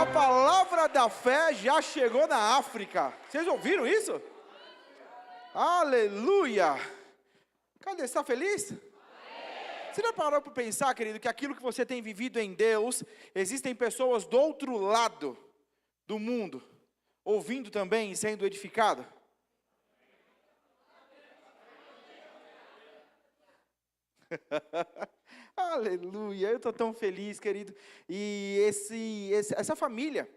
A palavra da fé já chegou na África. Vocês ouviram isso? Aleluia! Cadê? Você está feliz? Você já parou para pensar, querido, que aquilo que você tem vivido em Deus, existem pessoas do outro lado do mundo, ouvindo também e sendo edificado? Aleluia, eu estou tão feliz, querido. E essa família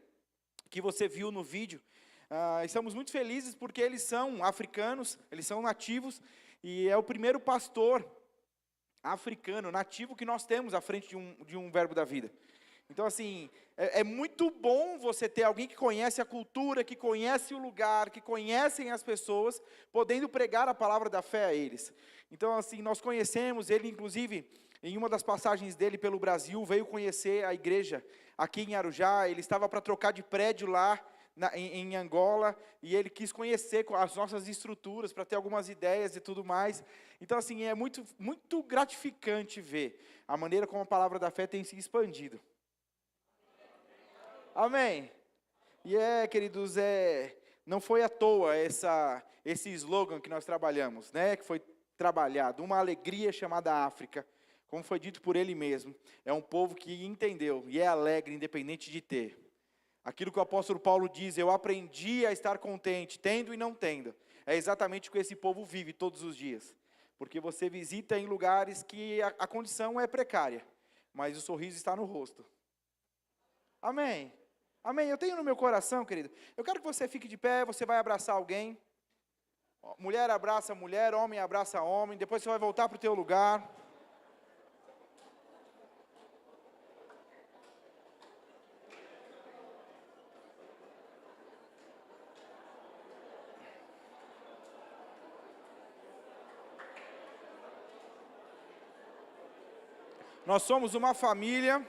que você viu no vídeo, estamos muito felizes porque eles são africanos, eles são nativos, e é o primeiro pastor africano, nativo, que nós temos à frente de um Verbo da Vida. Então, assim, é muito bom você ter alguém que conhece a cultura, que conhece o lugar, que conhecem as pessoas, podendo pregar a palavra da fé a eles. Então, assim, nós conhecemos ele, inclusive, em uma das passagens dele pelo Brasil, veio conhecer a igreja aqui em Arujá. Ele estava para trocar de prédio lá em Angola, e ele quis conhecer as nossas estruturas, para ter algumas ideias e tudo mais. Então, assim, é muito, muito gratificante ver a maneira como a palavra da fé tem se expandido. Amém. E queridos, não foi à toa esse slogan que nós trabalhamos, né? Que foi trabalhado, uma alegria chamada África, como foi dito por ele mesmo. É um povo que entendeu e é alegre, independente de ter. Aquilo que o apóstolo Paulo diz, eu aprendi a estar contente, tendo e não tendo. É exatamente o que esse povo vive todos os dias. Porque você visita em lugares que a condição é precária, mas o sorriso está no rosto. Amém. Amém. Eu tenho no meu coração, querido. Eu quero que você fique de pé, você vai abraçar alguém. Mulher abraça mulher, homem abraça homem. Depois você vai voltar para o teu lugar. Nós somos uma família.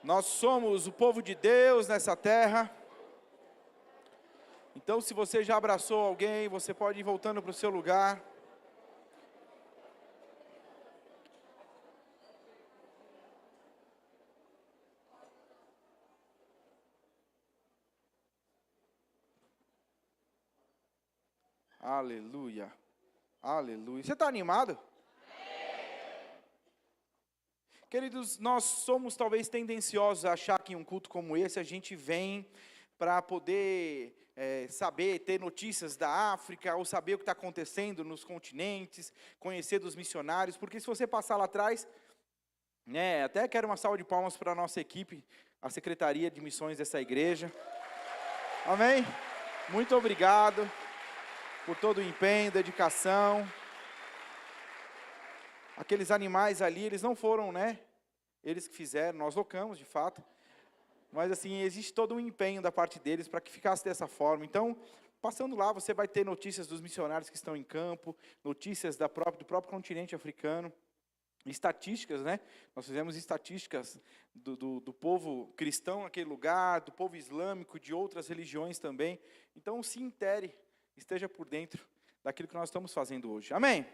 Nós somos o povo de Deus nessa terra. Então, se você já abraçou alguém, você pode ir voltando para o seu lugar. Aleluia. Aleluia. Você está animado? Queridos, nós somos talvez tendenciosos a achar que em um culto como esse a gente vem para poder saber, ter notícias da África, ou saber o que está acontecendo nos continentes, conhecer dos missionários, porque se você passar lá atrás, até quero uma salva de palmas para a nossa equipe, a Secretaria de Missões dessa igreja. Amém? Muito obrigado por todo o empenho, dedicação. Aqueles animais ali, eles não foram, eles que fizeram, nós locamos de fato. Mas assim, existe todo um empenho da parte deles para que ficasse dessa forma. Então, passando lá, você vai ter notícias dos missionários que estão em campo, notícias do próprio continente africano, estatísticas, Nós fizemos estatísticas do povo cristão naquele lugar, do povo islâmico, de outras religiões também. Então, se intere, esteja por dentro daquilo que nós estamos fazendo hoje. Amém?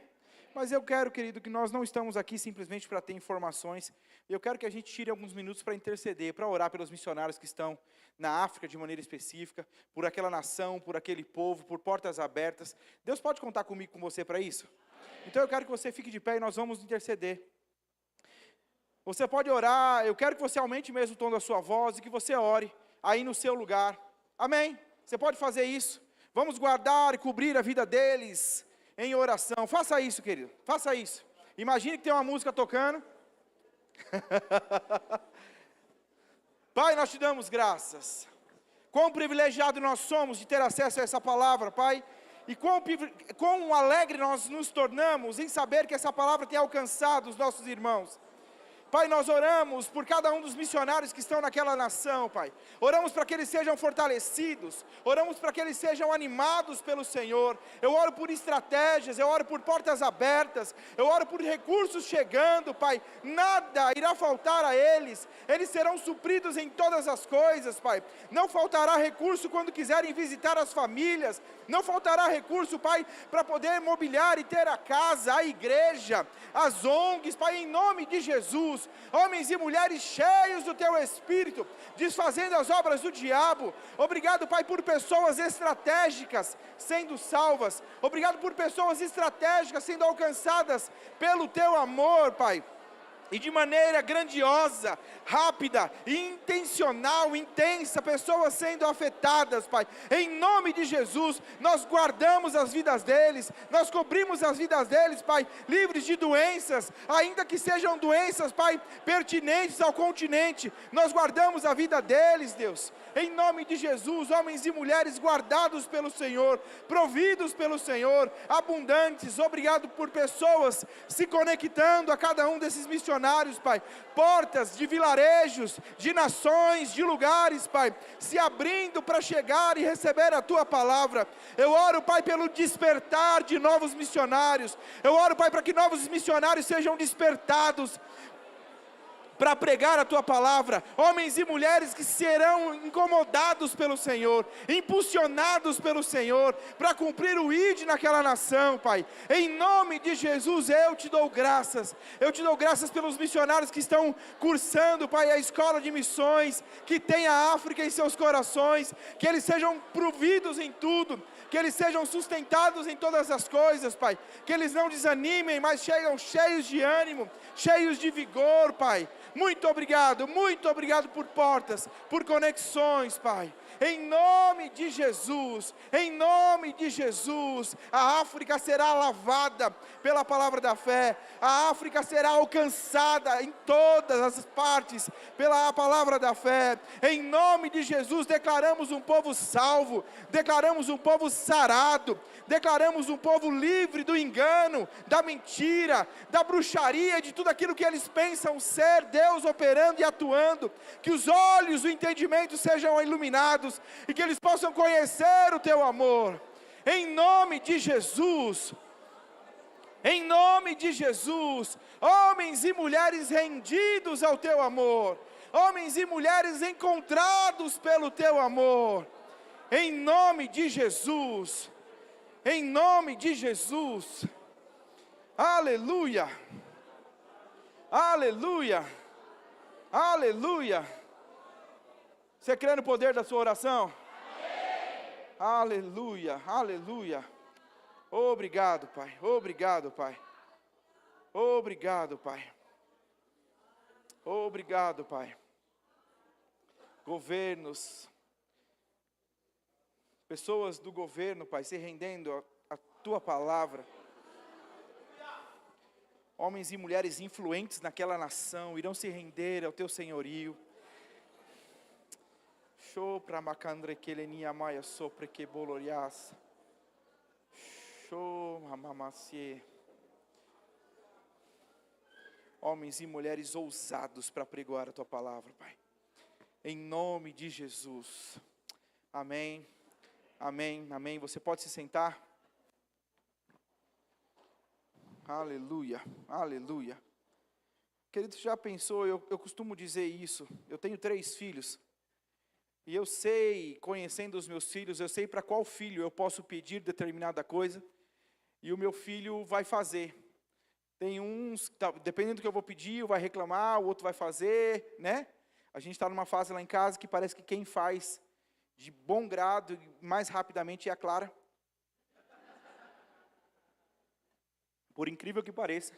Mas eu quero, querido, que nós não estamos aqui simplesmente para ter informações. Eu quero que a gente tire alguns minutos para interceder, para orar pelos missionários que estão na África de maneira específica, por aquela nação, por aquele povo, por portas abertas. Deus pode contar comigo, com você para isso? Então eu quero que você fique de pé e nós vamos interceder. Você pode orar, eu quero que você aumente mesmo o tom da sua voz e que você ore aí no seu lugar. Amém? Você pode fazer isso. Vamos guardar e cobrir a vida deles em oração. Faça isso, querido. Faça isso. Imagine que tem uma música tocando. Pai, nós te damos graças. Quão privilegiado nós somos de ter acesso a essa palavra, Pai. E quão alegre nós nos tornamos em saber que essa palavra tem alcançado os nossos irmãos. Pai, nós oramos por cada um dos missionários que estão naquela nação, Pai. Oramos para que eles sejam fortalecidos. Oramos para que eles sejam animados pelo Senhor. Eu oro por estratégias, eu oro por portas abertas. Eu oro por recursos chegando, Pai. Nada irá faltar a eles. Eles serão supridos em todas as coisas, Pai. Não faltará recurso quando quiserem visitar as famílias. Não faltará recurso, Pai, para poder mobiliar e ter a casa, a igreja, as ONGs, Pai, em nome de Jesus. Jesus. Homens e mulheres cheios do Teu Espírito, desfazendo as obras do diabo. Obrigado, Pai, por pessoas estratégicas sendo salvas. Obrigado por pessoas estratégicas sendo alcançadas pelo Teu amor, Pai. E de maneira grandiosa, rápida, intencional, intensa, pessoas sendo afetadas, Pai. Em nome de Jesus, nós guardamos as vidas deles, nós cobrimos as vidas deles, Pai, livres de doenças, ainda que sejam doenças, Pai, pertinentes ao continente. Nós guardamos a vida deles, Deus. Em nome de Jesus, homens e mulheres guardados pelo Senhor, providos pelo Senhor, abundantes. Obrigado por pessoas se conectando a cada um desses missionários, Pai, portas de vilarejos, de nações, de lugares, Pai, se abrindo para chegar e receber a Tua palavra. Eu oro, Pai, pelo despertar de novos missionários. Eu oro, Pai, para que novos missionários sejam despertados para pregar a Tua palavra, homens e mulheres que serão incomodados pelo Senhor, impulsionados pelo Senhor, para cumprir o ID naquela nação, Pai. Em nome de Jesus, eu Te dou graças pelos missionários que estão cursando, Pai, a escola de missões, que tem a África em seus corações, que eles sejam providos em tudo, que eles sejam sustentados em todas as coisas, Pai, que eles não desanimem, mas chegam cheios de ânimo, cheios de vigor, Pai. Muito obrigado por portas, por conexões, Pai. Em nome de Jesus, a África será lavada pela palavra da fé, a África será alcançada em todas as partes pela palavra da fé. Em nome de Jesus, declaramos um povo salvo, declaramos um povo sarado, declaramos um povo livre do engano, da mentira, da bruxaria, de tudo aquilo que eles pensam ser Deus operando e atuando. Que os olhos do entendimento sejam iluminados e que eles possam conhecer o Teu amor. Em nome de Jesus, homens e mulheres rendidos ao Teu amor, homens e mulheres encontrados pelo Teu amor. Em nome de Jesus. Aleluia, aleluia, aleluia. Você crê no poder da sua oração? Amém. Aleluia, aleluia. Obrigado, Pai, obrigado, Pai. Obrigado, Pai. Obrigado, Pai. Governos, pessoas do governo, Pai, se rendendo à Tua palavra. Homens e mulheres influentes naquela nação irão se render ao Teu senhorio. Sopra macandre que lenia maia sopra que bolorias. Mamacie. Homens e mulheres ousados para pregoar a Tua palavra, Pai. Em nome de Jesus. Amém. Amém, amém. Você pode se sentar? Aleluia, aleluia. Querido, já pensou, eu costumo dizer isso, eu tenho 3 filhos, e eu sei, conhecendo os meus filhos, eu sei para qual filho eu posso pedir determinada coisa, e o meu filho vai fazer. Tem uns, dependendo do que eu vou pedir, vai reclamar, o outro vai fazer, né? A gente está numa fase lá em casa que parece que quem faz de bom grado, mais rapidamente, é a Clara. Por incrível que pareça,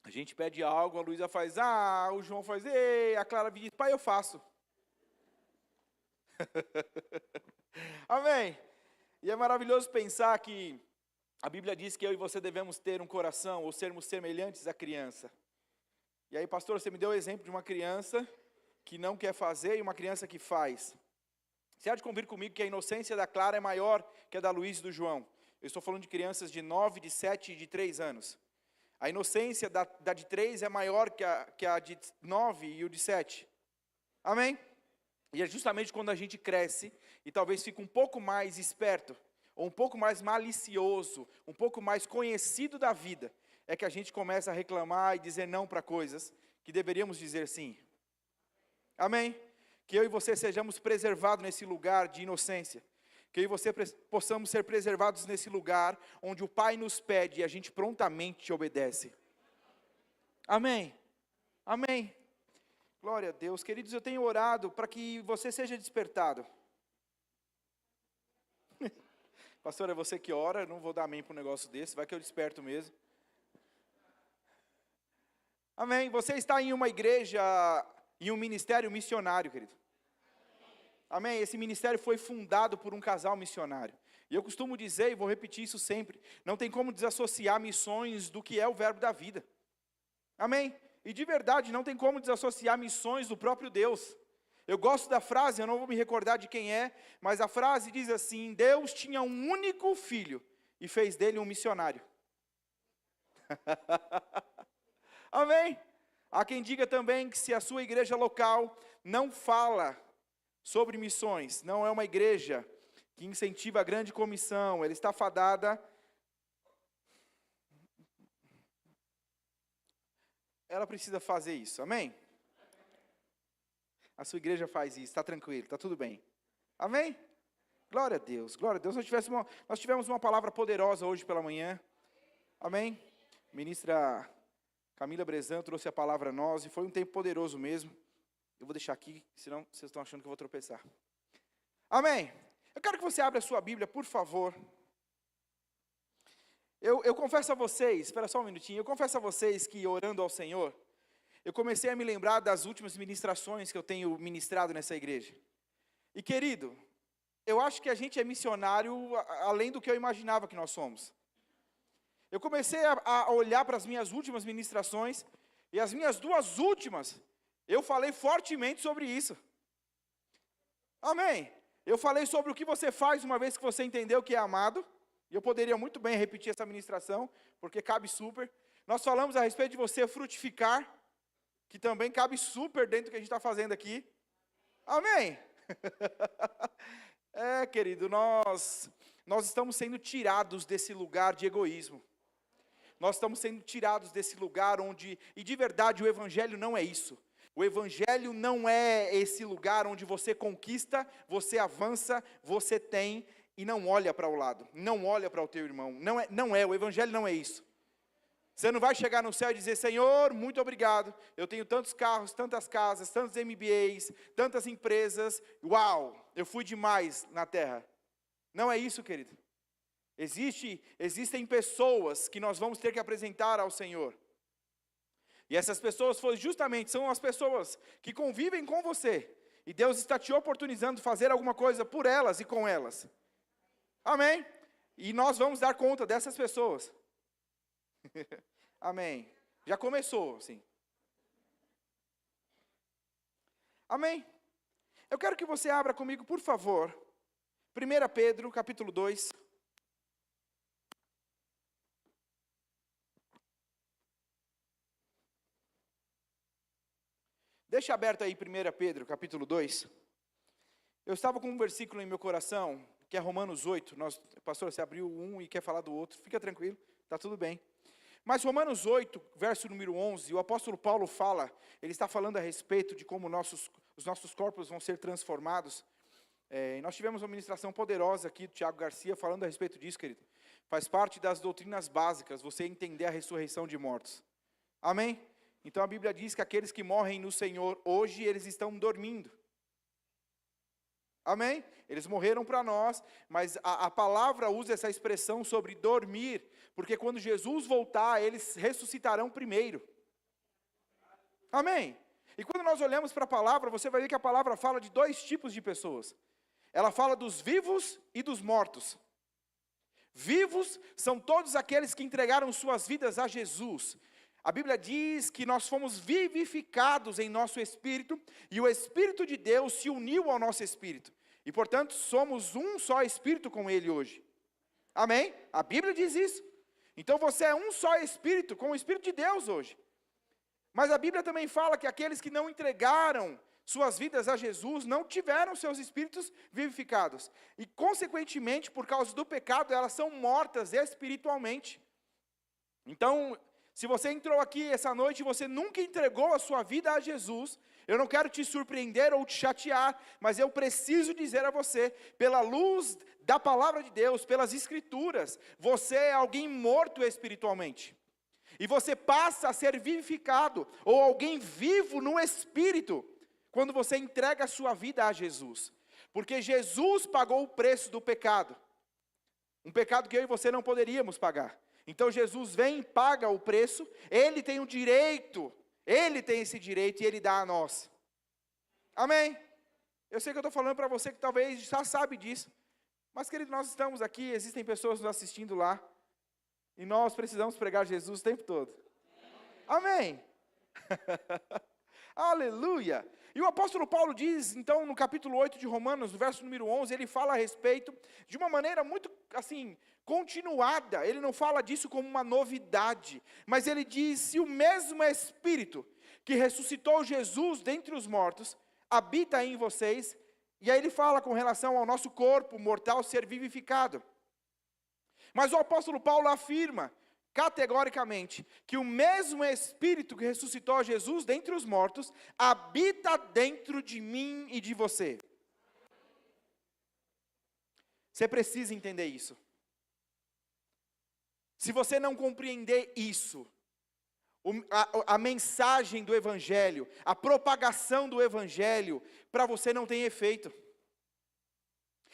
a gente pede algo, a Luísa faz, o João faz, a Clara diz, pai, eu faço. Amém. E é maravilhoso pensar que a Bíblia diz que eu e você devemos ter um coração, ou sermos semelhantes à criança. E aí, pastor, você me deu o exemplo de uma criança que não quer fazer e uma criança que faz. Você há de convir comigo que a inocência da Clara é maior que a da Luísa e do João. Eu estou falando de crianças de 9, de 7 e de 3 anos. A inocência da de 3 é maior que a de 9 e o de 7. Amém? E é justamente quando a gente cresce e talvez fica um pouco mais esperto, ou um pouco mais malicioso, um pouco mais conhecido da vida, é que a gente começa a reclamar e dizer não para coisas que deveríamos dizer sim. Amém? Que eu e você sejamos preservados nesse lugar de inocência. Que eu e você possamos ser preservados nesse lugar onde o Pai nos pede e a gente prontamente obedece. Amém? Amém. Glória a Deus. Queridos, eu tenho orado para que você seja despertado. Pastor, é você que ora, eu não vou dar amém para um negócio desse, vai que eu desperto mesmo. Amém. Você está em uma igreja, em um ministério missionário, querido. Amém. Esse ministério foi fundado por um casal missionário. E eu costumo dizer, e vou repetir isso sempre, não tem como desassociar missões do que é o verbo da vida. Amém. E de verdade, não tem como desassociar missões do próprio Deus. Eu gosto da frase, eu não vou me recordar de quem é, mas a frase diz assim: Deus tinha um único filho e fez dele um missionário. Amém? Há quem diga também que se a sua igreja local não fala sobre missões, não é uma igreja que incentiva a grande comissão, ela está fadada, ela precisa fazer isso, amém? A sua igreja faz isso, está tranquilo, está tudo bem. Amém? Glória a Deus, glória a Deus. Nós tivemos uma palavra poderosa hoje pela manhã. Amém? Ministra Camila Brezan trouxe a palavra a nós e foi um tempo poderoso mesmo. Eu vou deixar aqui, senão vocês estão achando que eu vou tropeçar. Amém? Eu quero que você abra a sua Bíblia, por favor. Eu confesso a vocês, espera só um minutinho, eu confesso a vocês que orando ao Senhor, eu comecei a me lembrar das últimas ministrações que eu tenho ministrado nessa igreja. E querido, eu acho que a gente é missionário além do que eu imaginava que nós somos. Eu comecei a olhar para as minhas últimas ministrações, e as minhas duas últimas, eu falei fortemente sobre isso. Amém. Eu falei sobre o que você faz uma vez que você entendeu que é amado, e eu poderia muito bem repetir essa ministração, porque cabe super. Nós falamos a respeito de você frutificar, que também cabe super dentro do que a gente está fazendo aqui. Amém. Querido, nós estamos sendo tirados desse lugar de egoísmo. Nós estamos sendo tirados desse lugar onde, e de verdade o Evangelho não é isso. O Evangelho não é esse lugar onde você conquista, você avança, você tem e não olha para o lado, não olha para o teu irmão. O Evangelho não é isso. Você não vai chegar no céu e dizer: Senhor, muito obrigado, eu tenho tantos carros, tantas casas, tantos MBAs, tantas empresas, uau, eu fui demais na terra. Não é isso, querido. Existem pessoas que nós vamos ter que apresentar ao Senhor. E essas pessoas são as pessoas que convivem com você. E Deus está te oportunizando fazer alguma coisa por elas e com elas. Amém? E nós vamos dar conta dessas pessoas. Amém. Já começou, sim. Amém? Eu quero que você abra comigo, por favor, 1 Pedro, capítulo 2. Deixa aberto aí 1 Pedro, capítulo 2. Eu estava com um versículo em meu coração, que é Romanos 8. Pastor, você abriu um e quer falar do outro, fica tranquilo, está tudo bem. Mas Romanos 8, verso número 11, o apóstolo Paulo fala, ele está falando a respeito de como os nossos corpos vão ser transformados. Nós tivemos uma ministração poderosa aqui do Tiago Garcia falando a respeito disso, querido. Faz parte das doutrinas básicas, você entender a ressurreição de mortos. Amém? Então a Bíblia diz que aqueles que morrem no Senhor, hoje eles estão dormindo. Amém? Eles morreram para nós, mas a palavra usa essa expressão sobre dormir, porque quando Jesus voltar, eles ressuscitarão primeiro. Amém? E quando nós olhamos para a palavra, você vai ver que a palavra fala de dois tipos de pessoas. Ela fala dos vivos e dos mortos. Vivos são todos aqueles que entregaram suas vidas a Jesus. A Bíblia diz que nós fomos vivificados em nosso espírito, e o Espírito de Deus se uniu ao nosso espírito. E, portanto, somos um só espírito com Ele hoje. Amém? A Bíblia diz isso. Então, você é um só espírito com o Espírito de Deus hoje. Mas a Bíblia também fala que aqueles que não entregaram suas vidas a Jesus, não tiveram seus espíritos vivificados. E, consequentemente, por causa do pecado, elas são mortas espiritualmente. Então, se você entrou aqui essa noite e você nunca entregou a sua vida a Jesus, eu não quero te surpreender ou te chatear, mas eu preciso dizer a você, pela luz da palavra de Deus, pelas Escrituras, você é alguém morto espiritualmente. E você passa a ser vivificado, ou alguém vivo no Espírito, quando você entrega a sua vida a Jesus. Porque Jesus pagou o preço do pecado. Um pecado que eu e você não poderíamos pagar. Então Jesus vem e paga o preço, Ele tem o direito, Ele tem esse direito e Ele dá a nós. Amém? Eu sei que eu estou falando para você que talvez já sabe disso. Mas querido, nós estamos aqui, existem pessoas nos assistindo lá. E nós precisamos pregar Jesus o tempo todo. Amém? Aleluia! E o apóstolo Paulo diz, então, no capítulo 8 de Romanos, no verso número 11, ele fala a respeito de uma maneira muito, assim, continuada. Ele não fala disso como uma novidade, mas ele diz, se o mesmo Espírito que ressuscitou Jesus dentre os mortos, habita em vocês, e aí ele fala com relação ao nosso corpo mortal ser vivificado. Mas o apóstolo Paulo afirma, categoricamente, que o mesmo Espírito que ressuscitou Jesus dentre os mortos, habita dentro de mim e de você. Você precisa entender isso. Se você não compreender isso, a mensagem do Evangelho, a propagação do Evangelho, para você não tem efeito.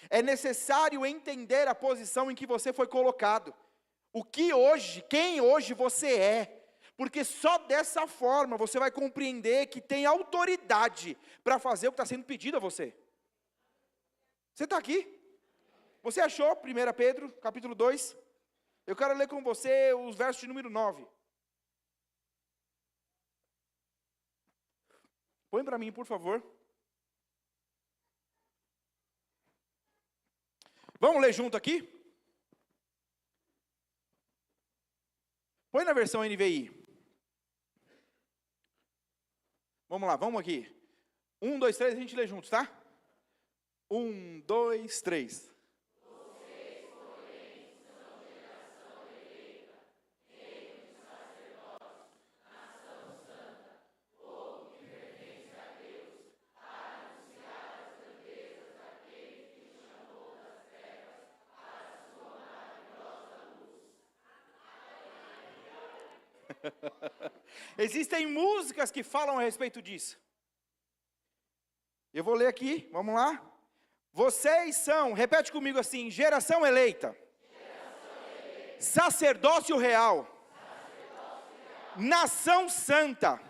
É necessário entender a posição em que você foi colocado. Quem hoje você é. Porque só dessa forma você vai compreender que tem autoridade para fazer o que está sendo pedido a você. Você está aqui? Você achou 1 Pedro, capítulo 2? Eu quero ler com você os versos de número 9. Põe para mim, por favor. Vamos ler junto aqui? Põe na versão NVI. Vamos lá, vamos aqui. 1, 2, 3, a gente lê juntos, tá? 1, 2, 3. Existem músicas que falam a respeito disso. Eu vou ler aqui, vamos lá. Vocês são, repete comigo assim, geração eleita, sacerdócio real, nação santa,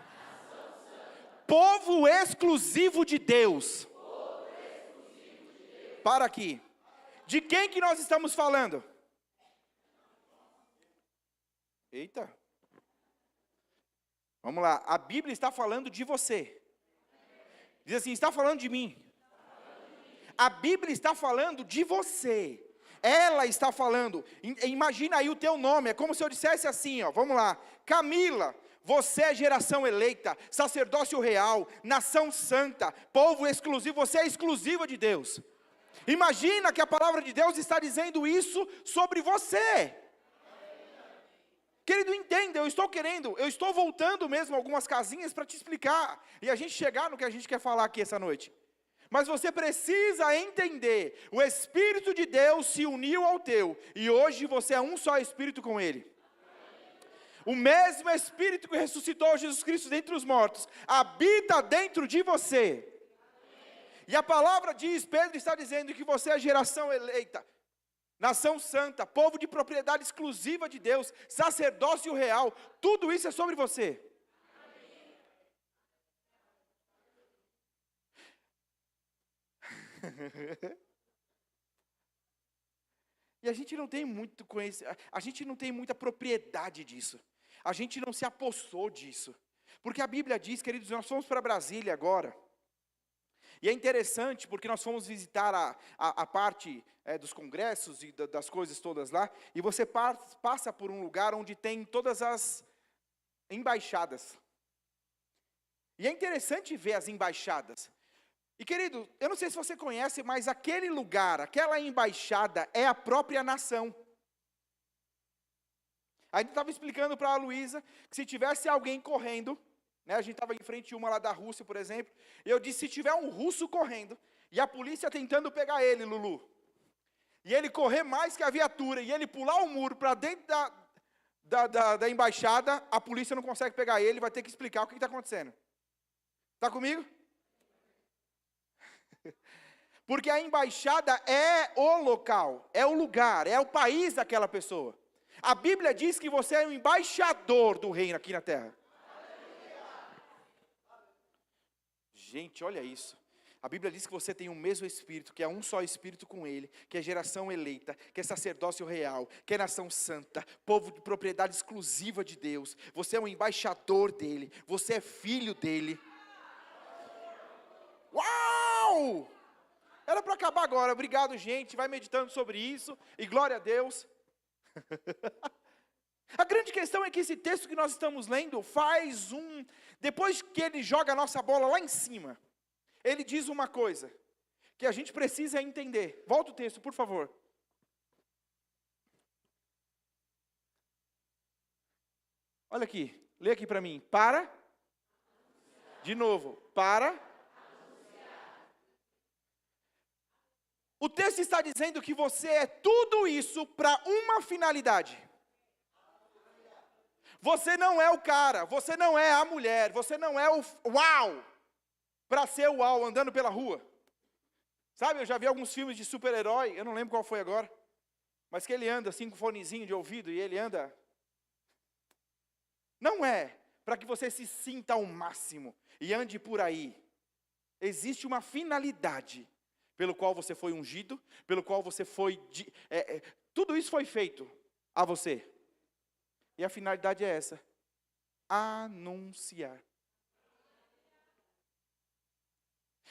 povo exclusivo de Deus. Para aqui. De quem que nós estamos falando? Eita. Vamos lá, a Bíblia está falando de você. Diz assim, está falando de mim. A Bíblia está falando de você. Ela está falando. Imagina aí o teu nome, é como se eu dissesse assim, ó, vamos lá. Camila, você é geração eleita, sacerdócio real, nação santa, povo exclusivo, você é exclusiva de Deus. Imagina que a palavra de Deus está dizendo isso sobre você. Querido, entenda, eu estou voltando mesmo algumas casinhas para te explicar, e a gente chegar no que a gente quer falar aqui essa noite. Mas você precisa entender, o Espírito de Deus se uniu ao teu, e hoje você é um só Espírito com Ele. O mesmo Espírito que ressuscitou Jesus Cristo dentre os mortos, habita dentro de você. E a palavra diz, Pedro está dizendo que você é geração eleita, nação santa, povo de propriedade exclusiva de Deus, sacerdócio real, tudo isso é sobre você. E a gente não tem muito conhecimento, a gente não tem muita propriedade disso, a gente não se apossou disso, porque a Bíblia diz, queridos, nós fomos para Brasília agora, e é interessante porque nós fomos visitar a parte dos congressos e das coisas todas lá, e você passa por um lugar onde tem todas as embaixadas. E é interessante ver as embaixadas. E querido, eu não sei se você conhece, mas aquele lugar, aquela embaixada é a própria nação. A gente estava explicando para a Luísa que se tivesse alguém correndo, né, a gente estava em frente a uma lá da Rússia, por exemplo, e eu disse, se tiver um russo correndo, e a polícia tentando pegar ele, Lulu, e ele correr mais que a viatura, e ele pular o muro para dentro da embaixada, a polícia não consegue pegar ele, vai ter que explicar o que está acontecendo. Está comigo? Porque a embaixada é o local, é o lugar, é o país daquela pessoa. A Bíblia diz que você é um embaixador do reino aqui na terra. Gente, olha isso. A Bíblia diz que você tem o mesmo Espírito, que é um só Espírito com Ele, que é geração eleita, que é sacerdócio real, que é nação santa, povo de propriedade exclusiva de Deus. Você é um embaixador dEle, você é filho dEle. Uau! Era para acabar agora, obrigado gente, vai meditando sobre isso, e glória a Deus. A grande questão é que esse texto que nós estamos lendo depois que ele joga a nossa bola lá em cima, ele diz uma coisa, que a gente precisa entender. Volta o texto, por favor. Olha aqui, lê aqui para mim. De novo, O texto está dizendo que você é tudo isso para uma finalidade. Você não é o cara, você não é a mulher, você não é o uau, para ser o uau andando pela rua. Sabe, eu já vi alguns filmes de super-herói, eu não lembro qual foi agora, mas que ele anda assim com fonezinho de ouvido e ele anda. Não é para que você se sinta ao máximo e ande por aí. Existe uma finalidade pelo qual você foi ungido, pelo qual você foi... tudo isso foi feito a você. E a finalidade é essa: anunciar.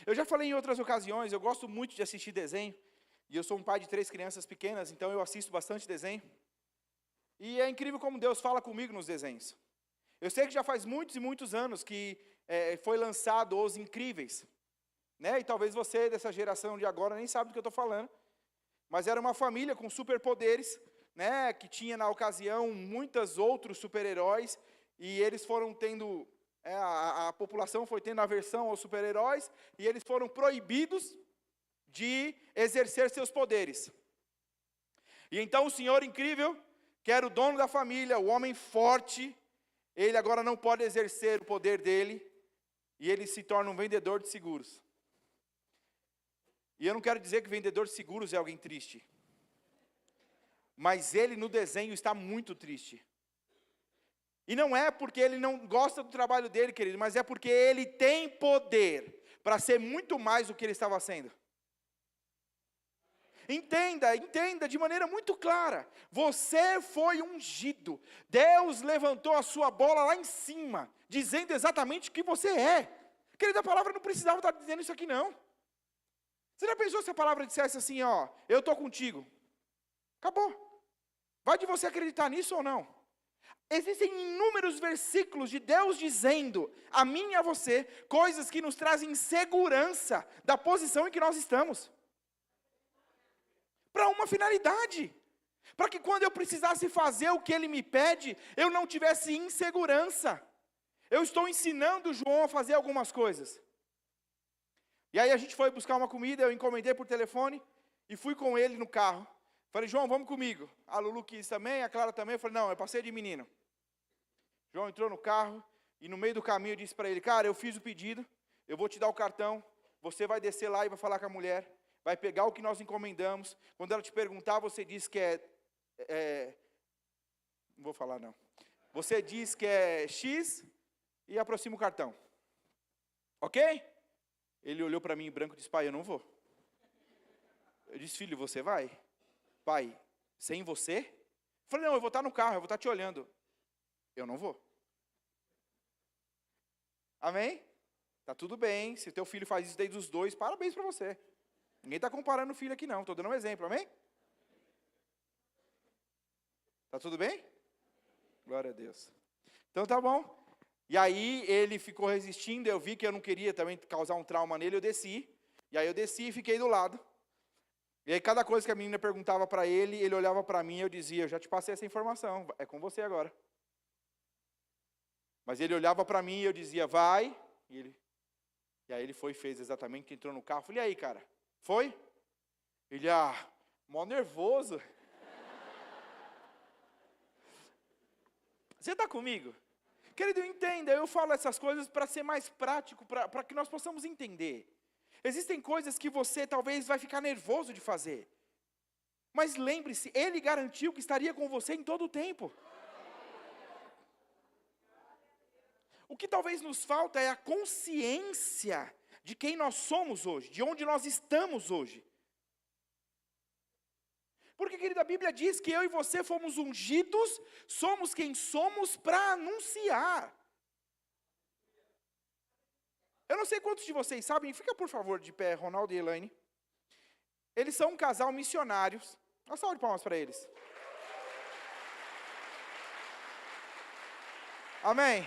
Eu já falei em outras ocasiões, eu gosto muito de assistir desenho, e eu sou um pai de 3 crianças pequenas, então eu assisto bastante desenho. E é incrível como Deus fala comigo nos desenhos. Eu sei que já faz muitos e muitos anos que foi lançado Os Incríveis, né? E talvez você dessa geração de agora nem sabe do que eu estou falando, mas era uma família com superpoderes, né, que tinha na ocasião muitos outros super-heróis, e eles foram tendo, a população foi tendo aversão aos super-heróis, e eles foram proibidos de exercer seus poderes. E então o Senhor incrível, que era o dono da família, o homem forte, ele agora não pode exercer o poder dele, e ele se torna um vendedor de seguros. E eu não quero dizer que vendedor de seguros é alguém triste, mas ele no desenho está muito triste. E não é porque ele não gosta do trabalho dele, querido, mas é porque ele tem poder para ser muito mais do que ele estava sendo. Entenda de maneira muito clara. Você foi ungido. Deus levantou a sua bola lá em cima, dizendo exatamente o que você é. Querido, a palavra não precisava estar dizendo isso aqui não. Você já pensou se a palavra dissesse assim, ó, eu estou contigo? Acabou. Vai de você acreditar nisso ou não? Existem inúmeros versículos de Deus dizendo a mim e a você coisas que nos trazem segurança da posição em que nós estamos. Para uma finalidade. Para que quando eu precisasse fazer o que Ele me pede, eu não tivesse insegurança. Eu estou ensinando o João a fazer algumas coisas. E aí a gente foi buscar uma comida, eu encomendei por telefone e fui com ele no carro. Falei, João, vamos comigo. A Lulu quis também, a Clara também. Eu falei, não, é passeio de menino. João entrou no carro e no meio do caminho eu disse para ele, cara, eu fiz o pedido, eu vou te dar o cartão, você vai descer lá e vai falar com a mulher, vai pegar o que nós encomendamos. Quando ela te perguntar, você diz que não vou falar não. Você diz que é X e aproxima o cartão. Ok? Ele olhou para mim em branco e disse, pai, eu não vou. Eu disse, filho, você vai? Pai, sem você? Eu falei, não, eu vou estar no carro, eu vou estar te olhando. Eu não vou. Amém? Tá tudo bem, se teu filho faz isso desde os 2, parabéns para você. Ninguém está comparando o filho aqui não, estou dando um exemplo, amém? Tá tudo bem? Glória a Deus. Então tá bom. E aí ele ficou resistindo, eu vi que eu não queria também causar um trauma nele, eu desci. E aí eu desci e fiquei do lado. E aí cada coisa que a menina perguntava para ele, ele olhava para mim e eu dizia, eu já te passei essa informação, é com você agora. Mas ele olhava para mim e eu dizia, vai. E aí ele foi e fez exatamente, entrou no carro. Eu falei, e aí, cara, foi? Ele, mó nervoso. Você está comigo? Querido, entenda, eu falo essas coisas para ser mais prático, para que nós possamos entender. Existem coisas que você talvez vai ficar nervoso de fazer. Mas lembre-se, Ele garantiu que estaria com você em todo o tempo. O que talvez nos falta é a consciência de quem nós somos hoje, de onde nós estamos hoje. Porque, querida, a Bíblia diz que eu e você fomos ungidos, somos quem somos para anunciar. Eu não sei quantos de vocês sabem, fica por favor de pé, Ronaldo e Elaine. Eles são um casal missionários. Uma salva de palmas para eles. Amém?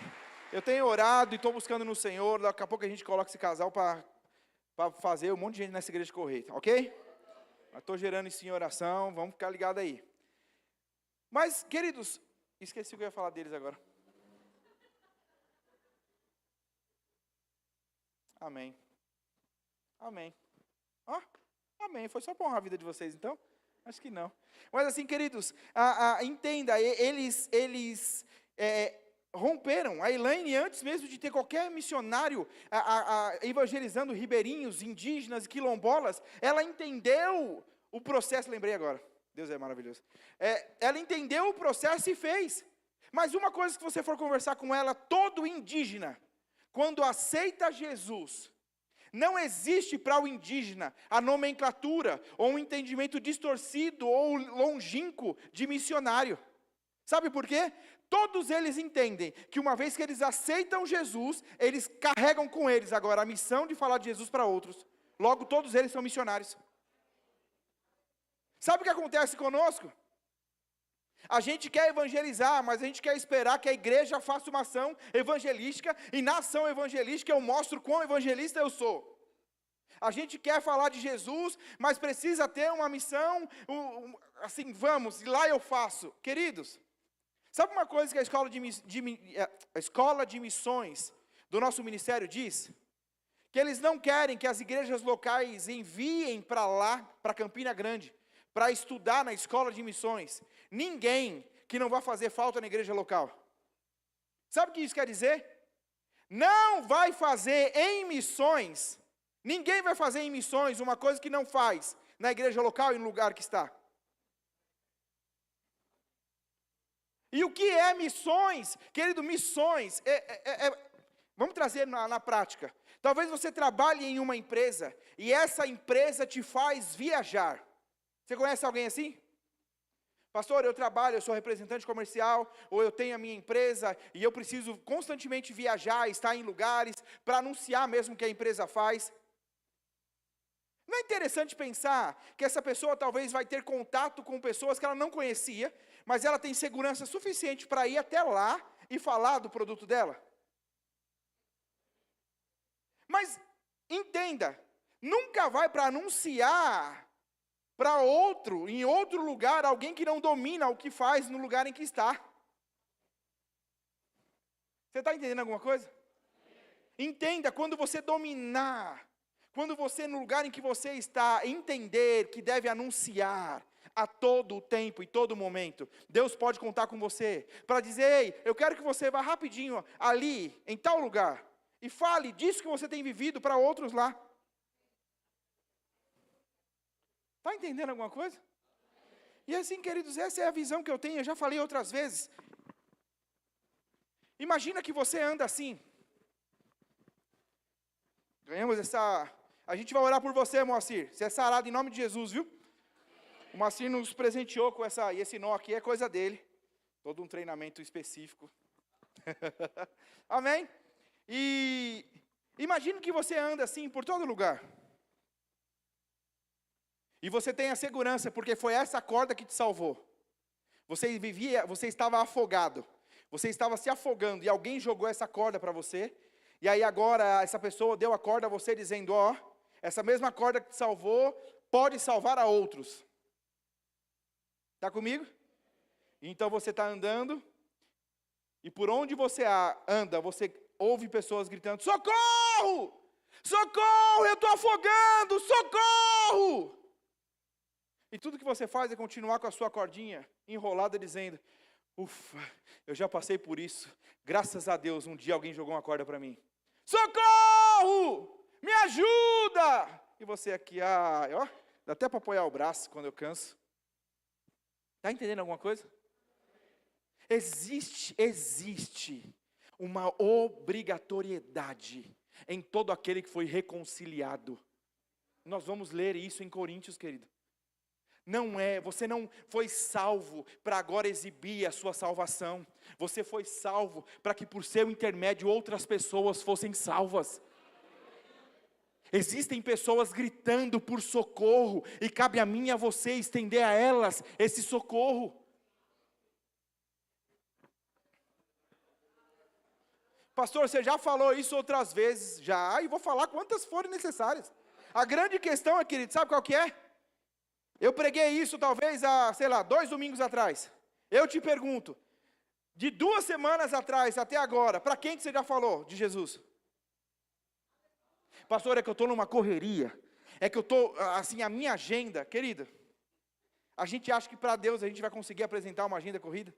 Eu tenho orado e estou buscando no Senhor, daqui a pouco a gente coloca esse casal para fazer um monte de gente nessa igreja correr, ok? Estou gerando isso em oração, vamos ficar ligados aí. Mas, queridos, esqueci o que eu ia falar deles agora. Amém. Amém. Amém. Foi só para honrar a vida de vocês, então? Acho que não. Mas assim, queridos, entenda, eles romperam. A Elaine, antes mesmo de ter qualquer missionário evangelizando ribeirinhos, indígenas e quilombolas, ela entendeu o processo, lembrei agora, Deus é maravilhoso. Ela entendeu o processo e fez. Mas uma coisa que você for conversar com ela, todo indígena, quando aceita Jesus, não existe para o indígena a nomenclatura ou um entendimento distorcido ou longínquo de missionário. Sabe por quê? Todos eles entendem que uma vez que eles aceitam Jesus, eles carregam com eles agora a missão de falar de Jesus para outros. Logo, todos eles são missionários. Sabe o que acontece conosco? A gente quer evangelizar, mas a gente quer esperar que a igreja faça uma ação evangelística, e na ação evangelística eu mostro quão evangelista eu sou. A gente quer falar de Jesus, mas precisa ter uma missão, assim, vamos, e lá eu faço. Queridos, sabe uma coisa que a escola de missões do nosso ministério diz? Que eles não querem que as igrejas locais enviem para lá, para Campina Grande, para estudar na escola de missões, ninguém que não vá fazer falta na igreja local. Sabe o que isso quer dizer? Não vai fazer em missões, ninguém vai fazer em missões uma coisa que não faz na igreja local e no lugar que está. E o que é missões? Querido, missões, vamos trazer na prática. Talvez você trabalhe em uma empresa, e essa empresa te faz viajar. Você conhece alguém assim? Pastor, eu sou representante comercial, ou eu tenho a minha empresa, e eu preciso constantemente viajar, estar em lugares, para anunciar mesmo o que a empresa faz. Não é interessante pensar que essa pessoa talvez vai ter contato com pessoas que ela não conhecia, mas ela tem segurança suficiente para ir até lá e falar do produto dela? Mas, entenda, nunca vai para anunciar para outro, em outro lugar, alguém que não domina o que faz no lugar em que está. Você está entendendo alguma coisa? Entenda, quando você dominar, quando você, no lugar em que você está, entender que deve anunciar a todo o tempo e todo momento, Deus pode contar com você, para dizer, ei, eu quero que você vá rapidinho ali, em tal lugar, e fale disso que você tem vivido para outros lá. Está entendendo alguma coisa? E assim, queridos, essa é a visão que eu tenho, eu já falei outras vezes. Imagina que você anda assim. Ganhamos essa... A gente vai orar por você, Moacir. Você é sarado em nome de Jesus, viu? O Moacir nos presenteou com e esse nó aqui é coisa dele. Todo um treinamento específico. Amém? E imagine que você anda assim por todo lugar. E você tem a segurança, porque foi essa corda que te salvou. Você estava afogado. Você estava se afogando e alguém jogou essa corda para você. E aí agora essa pessoa deu a corda a você dizendo, ó, essa mesma corda que te salvou pode salvar a outros. Está comigo? Então você está andando. E por onde você anda, você ouve pessoas gritando, socorro! Socorro, eu estou afogando, socorro! E tudo que você faz é continuar com a sua cordinha enrolada, dizendo, Ufa, eu já passei por isso. Graças a Deus, um dia alguém jogou uma corda para mim. Socorro! Me ajuda! E você aqui, ó, dá até para apoiar o braço quando eu canso. Está entendendo alguma coisa? Existe uma obrigatoriedade em todo aquele que foi reconciliado. Nós vamos ler isso em Coríntios, querido. Você não foi salvo para agora exibir a sua salvação. Você foi salvo para que por seu intermédio outras pessoas fossem salvas. Existem pessoas gritando por socorro, e cabe a mim e a você estender a elas esse socorro. Pastor, você já falou isso outras vezes, já, e vou falar quantas forem necessárias. A grande questão é, querido, sabe qual que é? Eu preguei isso talvez há, 2 domingos atrás. Eu te pergunto, de 2 semanas atrás até agora, para quem que você já falou de Jesus? Pastor, é que eu estou numa correria, é que eu estou, assim, a minha agenda, querida, a gente acha que para Deus a gente vai conseguir apresentar uma agenda corrida?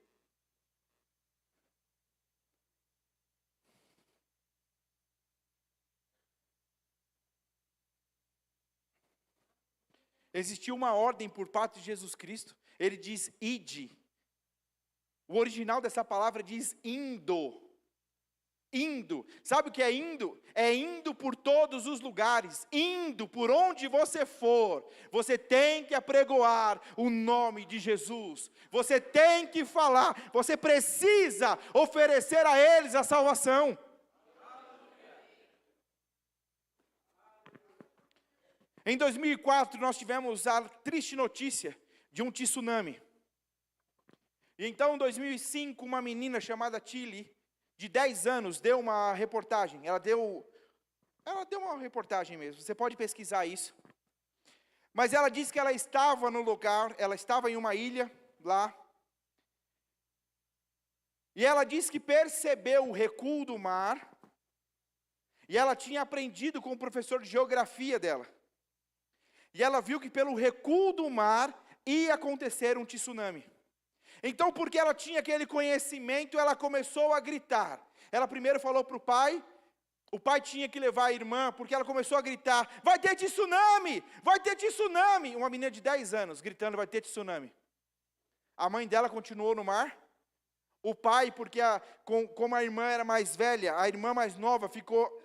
Existiu uma ordem por parte de Jesus Cristo, ele diz ide. O original dessa palavra diz indo. Indo. Sabe o que é indo? É indo por todos os lugares, indo por onde você for. Você tem que apregoar o nome de Jesus. Você tem que falar, você precisa oferecer a eles a salvação. Em 2004, nós tivemos a triste notícia de um tsunami. E então, em 2005, uma menina chamada Tilly, de 10 anos, deu uma reportagem. Ela deu uma reportagem mesmo, você pode pesquisar isso. Mas ela disse que ela estava no lugar, ela estava em uma ilha lá. E ela disse que percebeu o recuo do mar. E ela tinha aprendido com o professor de geografia dela. E ela viu que pelo recuo do mar ia acontecer um tsunami. Então, porque ela tinha aquele conhecimento, ela começou a gritar. Ela primeiro falou para o pai tinha que levar a irmã, porque ela começou a gritar, vai ter tsunami, vai ter tsunami. Uma menina de 10 anos gritando, vai ter tsunami. A mãe dela continuou no mar. O pai, porque como a irmã era mais velha, a irmã mais nova ficou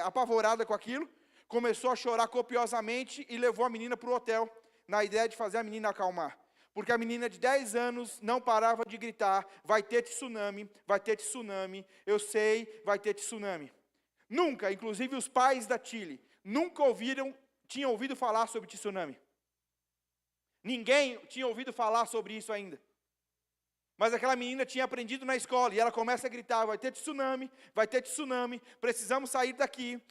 apavorada com aquilo, começou a chorar copiosamente e levou a menina para o hotel, na ideia de fazer a menina acalmar. Porque a menina de 10 anos não parava de gritar, vai ter tsunami, eu sei, vai ter tsunami. Nunca, inclusive os pais da Tilly, nunca tinham ouvido falar sobre tsunami. Ninguém tinha ouvido falar sobre isso ainda. Mas aquela menina tinha aprendido na escola, e ela começa a gritar, vai ter tsunami, precisamos sair daqui,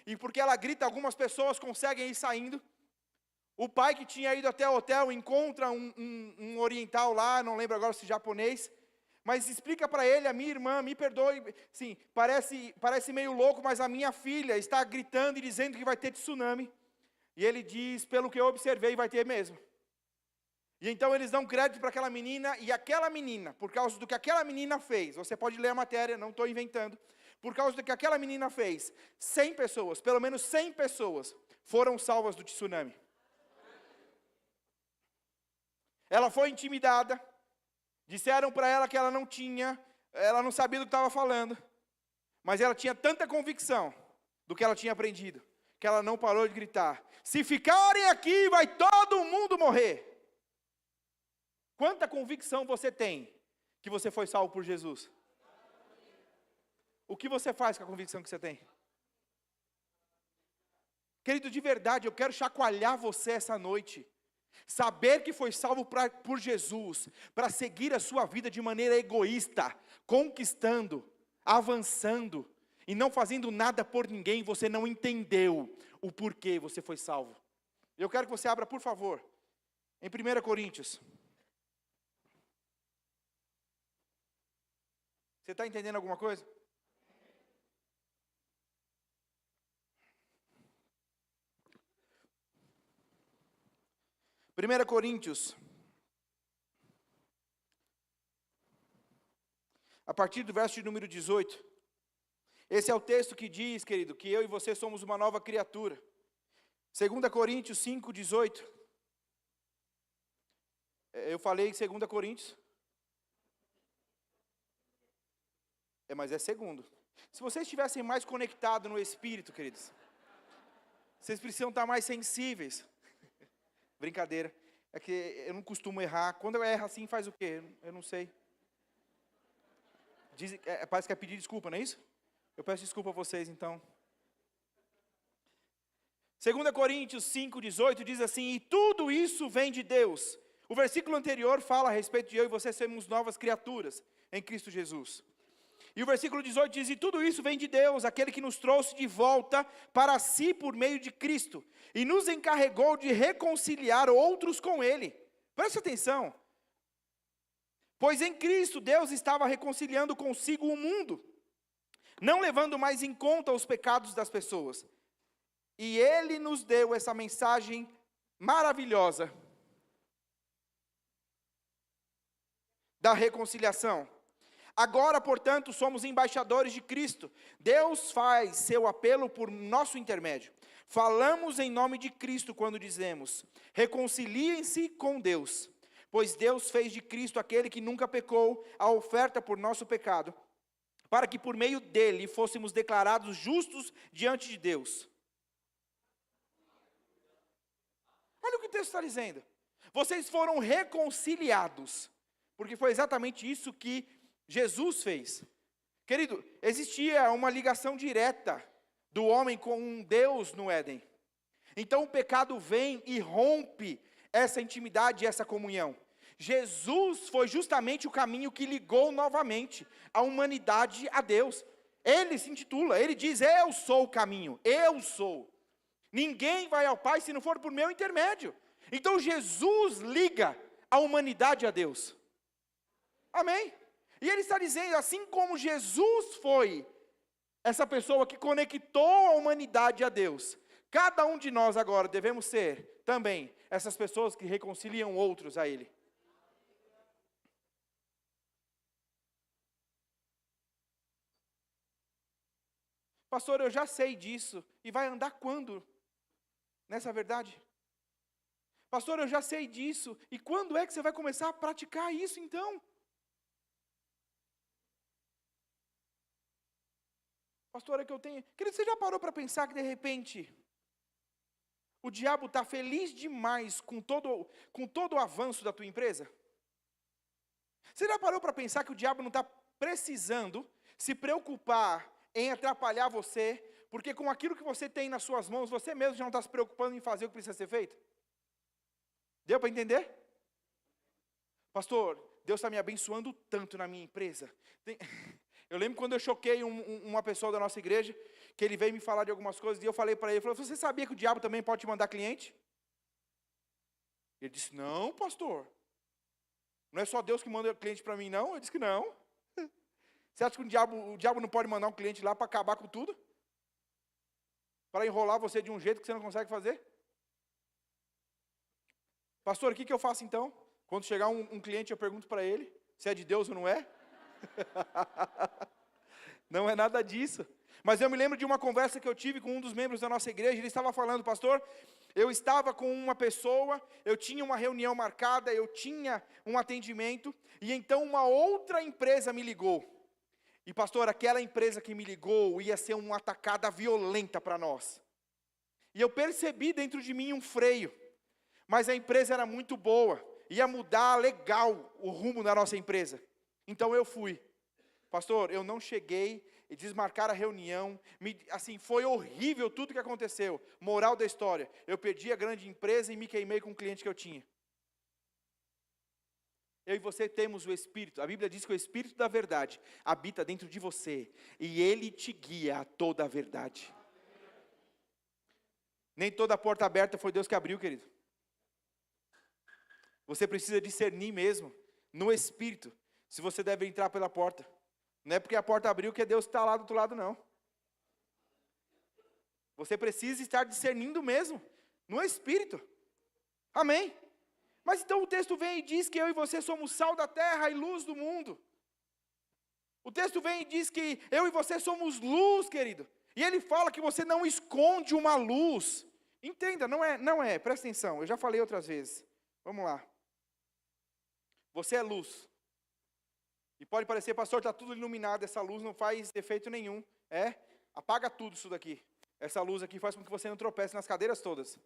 e porque ela grita, algumas pessoas conseguem ir saindo. O pai que tinha ido até o hotel, encontra um oriental lá, não lembro agora se japonês, mas explica para ele, a minha irmã, me perdoe, sim, parece meio louco, mas a minha filha está gritando e dizendo que vai ter tsunami, e ele diz, pelo que eu observei, vai ter mesmo. E então eles dão crédito para aquela menina, e aquela menina, por causa do que aquela menina fez, você pode ler a matéria, não estou inventando, por causa do que aquela menina fez, 100 pessoas, pelo menos 100 pessoas, foram salvas do tsunami. Ela foi intimidada, disseram para ela que ela não sabia do que estava falando, mas ela tinha tanta convicção do que ela tinha aprendido, que ela não parou de gritar, se ficarem aqui vai todo mundo morrer. Quanta convicção você tem que você foi salvo por Jesus? O que você faz com a convicção que você tem? Querido, de verdade, eu quero chacoalhar você essa noite. Saber que foi salvo por Jesus, para seguir a sua vida de maneira egoísta, conquistando, avançando, e não fazendo nada por ninguém, você não entendeu o porquê você foi salvo. Eu quero que você abra, por favor, em 1 Coríntios. Você está entendendo alguma coisa? Primeira Coríntios, a partir do verso de número 18. Esse é o texto que diz, querido, que eu e você somos uma nova criatura. 2 Coríntios 5, 18. Eu falei 2 Coríntios. Mas é segundo. Se vocês estivessem mais conectados no Espírito, queridos, vocês precisam estar mais sensíveis. Brincadeira. É que eu não costumo errar. Quando eu erro assim, faz o quê? Eu não sei. Parece que é pedir desculpa, não é isso? Eu peço desculpa a vocês, então. 2 Coríntios 5, 18 diz assim: e tudo isso vem de Deus. O versículo anterior fala a respeito de eu e você sermos novas criaturas em Cristo Jesus. E o versículo 18 diz: e tudo isso vem de Deus, aquele que nos trouxe de volta para si por meio de Cristo, e nos encarregou de reconciliar outros com Ele. Preste atenção. Pois em Cristo Deus estava reconciliando consigo o mundo, não levando mais em conta os pecados das pessoas. E Ele nos deu essa mensagem maravilhosa da reconciliação. Agora, portanto, somos embaixadores de Cristo. Deus faz seu apelo por nosso intermédio. Falamos em nome de Cristo quando dizemos: reconciliem-se com Deus. Pois Deus fez de Cristo aquele que nunca pecou a oferta por nosso pecado, para que por meio dele fôssemos declarados justos diante de Deus. Olha o que o texto está dizendo. Vocês foram reconciliados, porque foi exatamente isso que Jesus fez. Querido, existia uma ligação direta do homem com Deus no Éden. Então o pecado vem e rompe essa intimidade e essa comunhão. Jesus foi justamente o caminho que ligou novamente a humanidade a Deus. Ele se intitula, ele diz: eu sou o caminho, eu sou. Ninguém vai ao Pai se não for por meu intermédio. Então Jesus liga a humanidade a Deus. Amém? E ele está dizendo, assim como Jesus foi essa pessoa que conectou a humanidade a Deus, cada um de nós agora devemos ser também essas pessoas que reconciliam outros a Ele. Pastor, eu já sei disso, e vai andar quando nessa verdade? Pastor, eu já sei disso, e quando é que você vai começar a praticar isso então? Pastor, é que eu tenho... Querido, você já parou para pensar que de repente o diabo está feliz demais com todo o avanço da tua empresa? Você já parou para pensar que o diabo não está precisando se preocupar em atrapalhar você, porque com aquilo que você tem nas suas mãos, você mesmo já não está se preocupando em fazer o que precisa ser feito? Deu para entender? Pastor, Deus está me abençoando tanto na minha empresa. Eu lembro quando eu choquei uma pessoa da nossa igreja, que ele veio me falar de algumas coisas, e eu falei para ele, você sabia que o diabo também pode te mandar cliente? Ele disse: não, pastor, não é só Deus que manda cliente para mim, não? Eu disse que não. Você acha que o diabo não pode mandar um cliente lá para acabar com tudo? Para enrolar você de um jeito que você não consegue fazer? Pastor, o que eu faço então? Quando chegar um cliente, eu pergunto para ele, se é de Deus ou não é? Não é nada disso. Mas eu me lembro de uma conversa que eu tive com um dos membros da nossa igreja. Ele estava falando: pastor, eu estava com uma pessoa, eu tinha uma reunião marcada, eu tinha um atendimento, e então uma outra empresa me ligou. E pastor, aquela empresa que me ligou ia ser uma atacada violenta para nós. E eu percebi dentro de mim um freio, mas a empresa era muito boa, ia mudar legal o rumo da nossa empresa. Então eu fui. Pastor, eu não cheguei, e desmarcaram a reunião, assim, foi horrível tudo que aconteceu. Moral da história, eu perdi a grande empresa e me queimei com o cliente que eu tinha. Eu e você temos o Espírito, a Bíblia diz que o Espírito da verdade habita dentro de você, e Ele te guia a toda a verdade. Nem toda porta aberta foi Deus que abriu, querido. Você precisa discernir mesmo, no Espírito, se você deve entrar pela porta. Não é porque a porta abriu que é Deus que está lá do outro lado, não. Você precisa estar discernindo mesmo, no Espírito. Amém? Mas então o texto vem e diz que eu e você somos sal da terra e luz do mundo. O texto vem e diz que eu e você somos luz, querido. E ele fala que você não esconde uma luz. Entenda, não é, presta atenção, eu já falei outras vezes. Vamos lá. Você é luz. E pode parecer, pastor, está tudo iluminado, essa luz não faz efeito nenhum. Apaga tudo isso daqui. Essa luz aqui faz com que você não tropece nas cadeiras todas.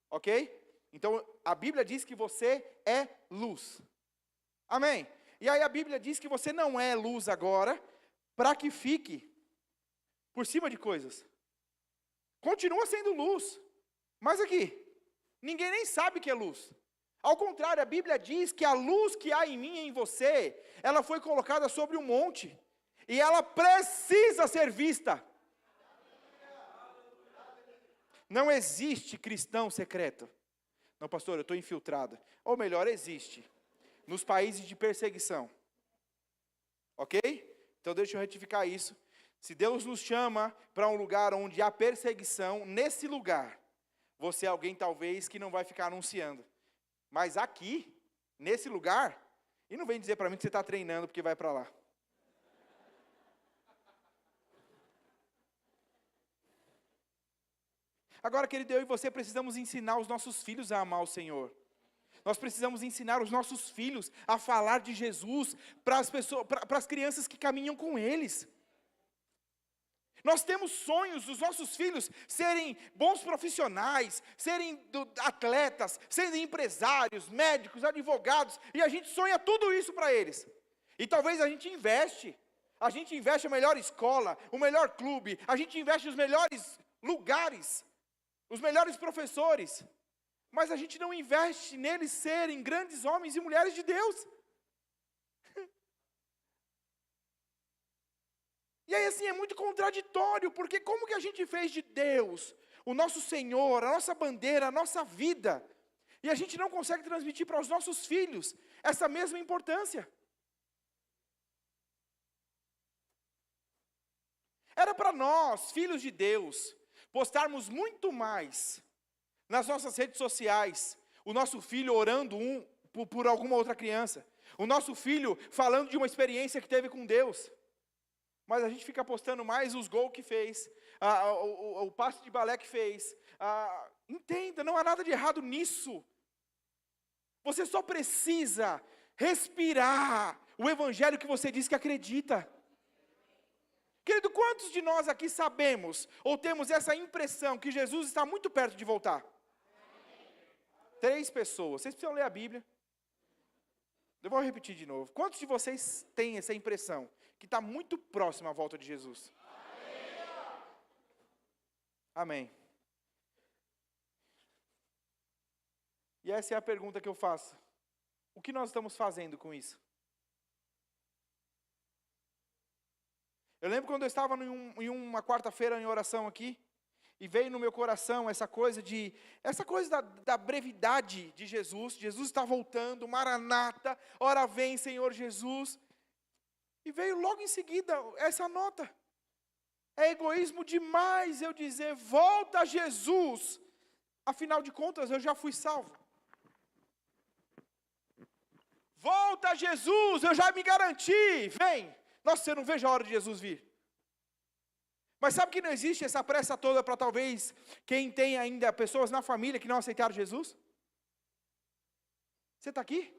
Ok? Então, a Bíblia diz que você é luz. Amém? E aí a Bíblia diz que você não é luz agora, para que fique por cima de coisas. Continua sendo luz. Mas aqui, ninguém nem sabe que é luz. Ao contrário, a Bíblia diz que a luz que há em mim e em você, ela foi colocada sobre um monte. E ela precisa ser vista. Não existe cristão secreto. Não, pastor, eu estou infiltrado. Ou melhor, existe. Nos países de perseguição. Ok? Então deixa eu retificar isso. Se Deus nos chama para um lugar onde há perseguição, nesse lugar, você é alguém talvez que não vai ficar anunciando. Mas aqui, nesse lugar, e não vem dizer para mim que você está treinando porque vai para lá. Agora, querido, eu e você precisamos ensinar os nossos filhos a amar o Senhor. Nós precisamos ensinar os nossos filhos a falar de Jesus para as pessoas, para as crianças que caminham com eles. Nós temos sonhos dos nossos filhos serem bons profissionais, serem atletas, serem empresários, médicos, advogados, e a gente sonha tudo isso para eles. E talvez a gente investe a melhor escola, o melhor clube, a gente investe os melhores lugares, os melhores professores, mas a gente não investe neles serem grandes homens e mulheres de Deus. E aí assim é muito contraditório, porque como que a gente fez de Deus o nosso Senhor, a nossa bandeira, a nossa vida, e a gente não consegue transmitir para os nossos filhos essa mesma importância? Era para nós, filhos de Deus, postarmos muito mais nas nossas redes sociais, o nosso filho orando por alguma outra criança, o nosso filho falando de uma experiência que teve com Deus. Mas a gente fica postando mais os gols que fez, o passe de balé que fez. Entenda, não há nada de errado nisso. Você só precisa respirar o evangelho que você diz que acredita. Querido, quantos de nós aqui sabemos, ou temos essa impressão, que Jesus está muito perto de voltar? 3 pessoas, vocês precisam ler a Bíblia. Eu vou repetir de novo. Quantos de vocês têm essa impressão? Que está muito próximo à volta de Jesus? Amém. E essa é a pergunta que eu faço. O que nós estamos fazendo com isso? Eu lembro quando eu estava em uma quarta-feira em oração aqui, e veio no meu coração essa coisa da brevidade de Jesus. Jesus está voltando, Maranata, ora vem Senhor Jesus. E veio logo em seguida essa nota. É egoísmo demais eu dizer, volta Jesus. Afinal de contas, eu já fui salvo. Volta Jesus, eu já me garanti, vem. Nossa, eu não vejo a hora de Jesus vir. Mas sabe que não existe essa pressa toda para talvez quem tem ainda pessoas na família que não aceitaram Jesus? Você está aqui?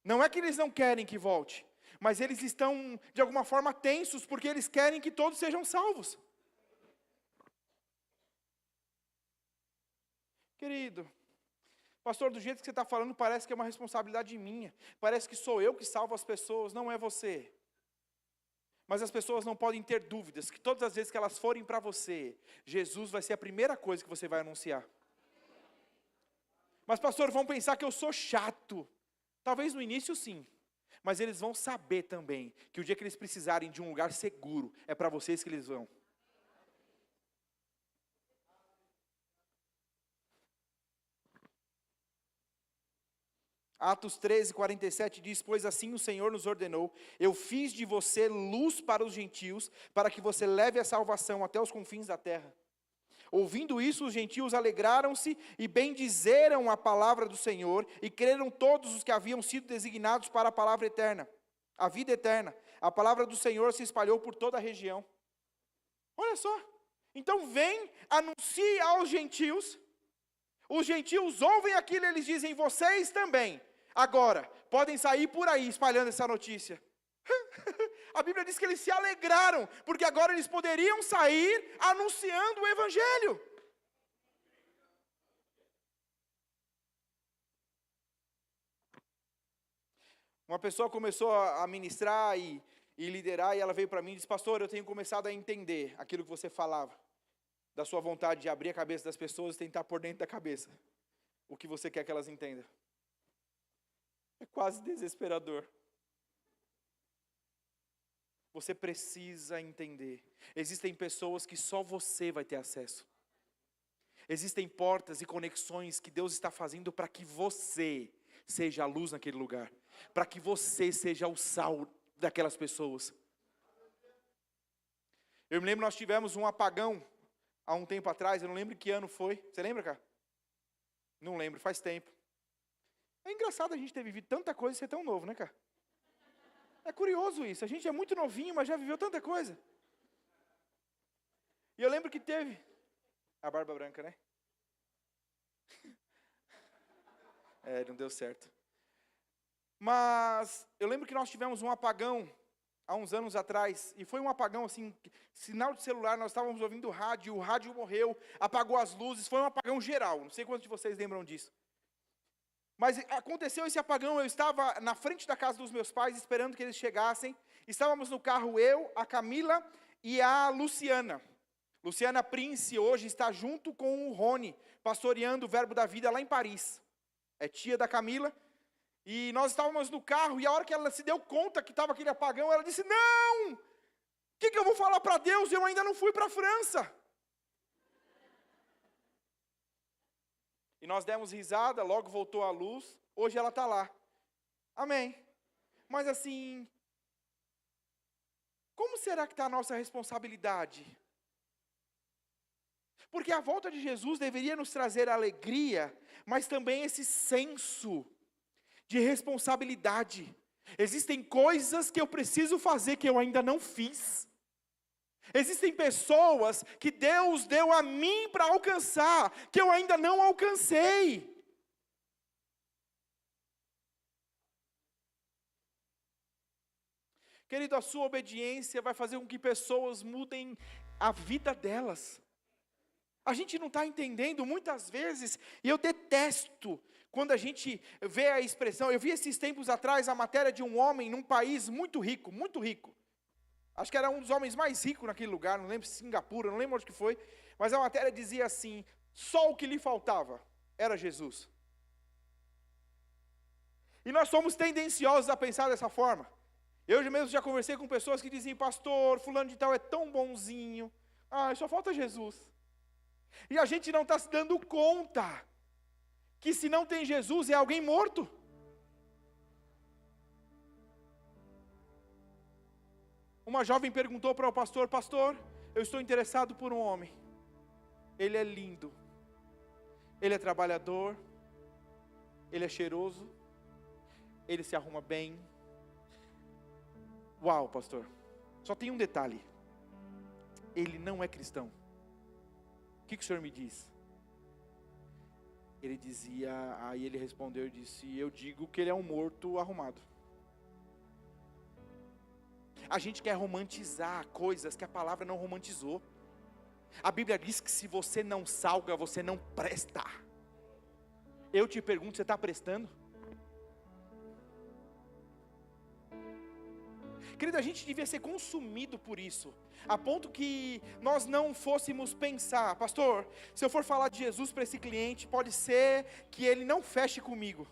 Não é que eles não querem que volte, mas eles estão de alguma forma tensos porque eles querem que todos sejam salvos. Querido, pastor, do jeito que você está falando parece que é uma responsabilidade minha, parece que sou eu que salvo as pessoas, não é você. Mas as pessoas não podem ter dúvidas que todas as vezes que elas forem para você, Jesus vai ser a primeira coisa que você vai anunciar. Mas pastor, vão pensar que eu sou chato. Talvez no início sim, mas eles vão saber também que o dia que eles precisarem de um lugar seguro, é para vocês que eles vão. Atos 13, 47 diz, pois assim o Senhor nos ordenou, eu fiz de você luz para os gentios, para que você leve a salvação até os confins da terra. Ouvindo isso, os gentios alegraram-se e bendizeram a palavra do Senhor, e creram todos os que haviam sido designados para a palavra eterna, a vida eterna. a palavra do Senhor se espalhou por toda a região. Olha só. Então vem, anuncia aos gentios. Os gentios ouvem aquilo e eles dizem, vocês também. Agora, podem sair por aí espalhando essa notícia. A Bíblia diz que eles se alegraram, porque agora eles poderiam sair anunciando o Evangelho. Uma pessoa começou a ministrar e liderar, e ela veio para mim e disse, pastor, eu tenho começado a entender aquilo que você falava, da sua vontade de abrir a cabeça das pessoas e tentar por dentro da cabeça o que você quer que elas entendam. É quase desesperador. Você precisa entender. Existem pessoas que só você vai ter acesso. Existem portas e conexões que Deus está fazendo para que você seja a luz naquele lugar. Para que você seja o sal daquelas pessoas. Eu me lembro, nós tivemos um apagão há um tempo atrás, eu não lembro que ano foi. Você lembra, cara? Não lembro, faz tempo. É engraçado a gente ter vivido tanta coisa e ser tão novo, né, cara? É curioso isso, a gente é muito novinho, mas já viveu tanta coisa. E eu lembro que teve a barba branca, né? Não deu certo. Mas eu lembro que nós tivemos um apagão há uns anos atrás, e foi um apagão assim, sinal de celular, nós estávamos ouvindo o rádio morreu, apagou as luzes, foi um apagão geral, não sei quantos de vocês lembram disso. Mas aconteceu esse apagão, eu estava na frente da casa dos meus pais, esperando que eles chegassem, estávamos no carro eu, a Camila e a Luciana. Luciana Prince hoje está junto com o Rony, pastoreando o Verbo da Vida lá em Paris. É tia da Camila. E nós estávamos no carro, e a hora que ela se deu conta que estava aquele apagão, ela disse, não! O que eu vou falar para Deus? Eu ainda não fui para a França. E nós demos risada, logo voltou a luz, hoje ela está lá. Amém. Mas assim, como será que está a nossa responsabilidade? Porque a volta de Jesus deveria nos trazer alegria, mas também esse senso de responsabilidade. Existem coisas que eu preciso fazer que eu ainda não fiz. Existem pessoas que Deus deu a mim para alcançar, que eu ainda não alcancei. Querido, a sua obediência vai fazer com que pessoas mudem a vida delas. A gente não está entendendo muitas vezes, e eu detesto quando a gente vê a expressão, eu vi esses tempos atrás a matéria de um homem num país muito rico, acho que era um dos homens mais ricos naquele lugar, não lembro se Singapura, não lembro onde que foi, mas a matéria dizia assim, só o que lhe faltava era Jesus. E nós somos tendenciosos a pensar dessa forma. Eu mesmo já conversei com pessoas que dizem, pastor, fulano de tal é tão bonzinho, só falta Jesus. E a gente não está se dando conta que se não tem Jesus é alguém morto. Uma jovem perguntou para o pastor, pastor, eu estou interessado por um homem. Ele é lindo, ele é trabalhador, ele é cheiroso, ele se arruma bem. Uau, pastor, só tem um detalhe, ele não é cristão. O que o senhor me diz? Ele dizia, aí ele respondeu e disse, eu digo que ele é um morto arrumado. A gente quer romantizar coisas que a palavra não romantizou. A Bíblia diz que se você não salga, você não presta. Eu te pergunto, você está prestando? Querido, a gente devia ser consumido por isso, a ponto que nós não fôssemos pensar, pastor, se eu for falar de Jesus para esse cliente, pode ser que ele não feche comigo.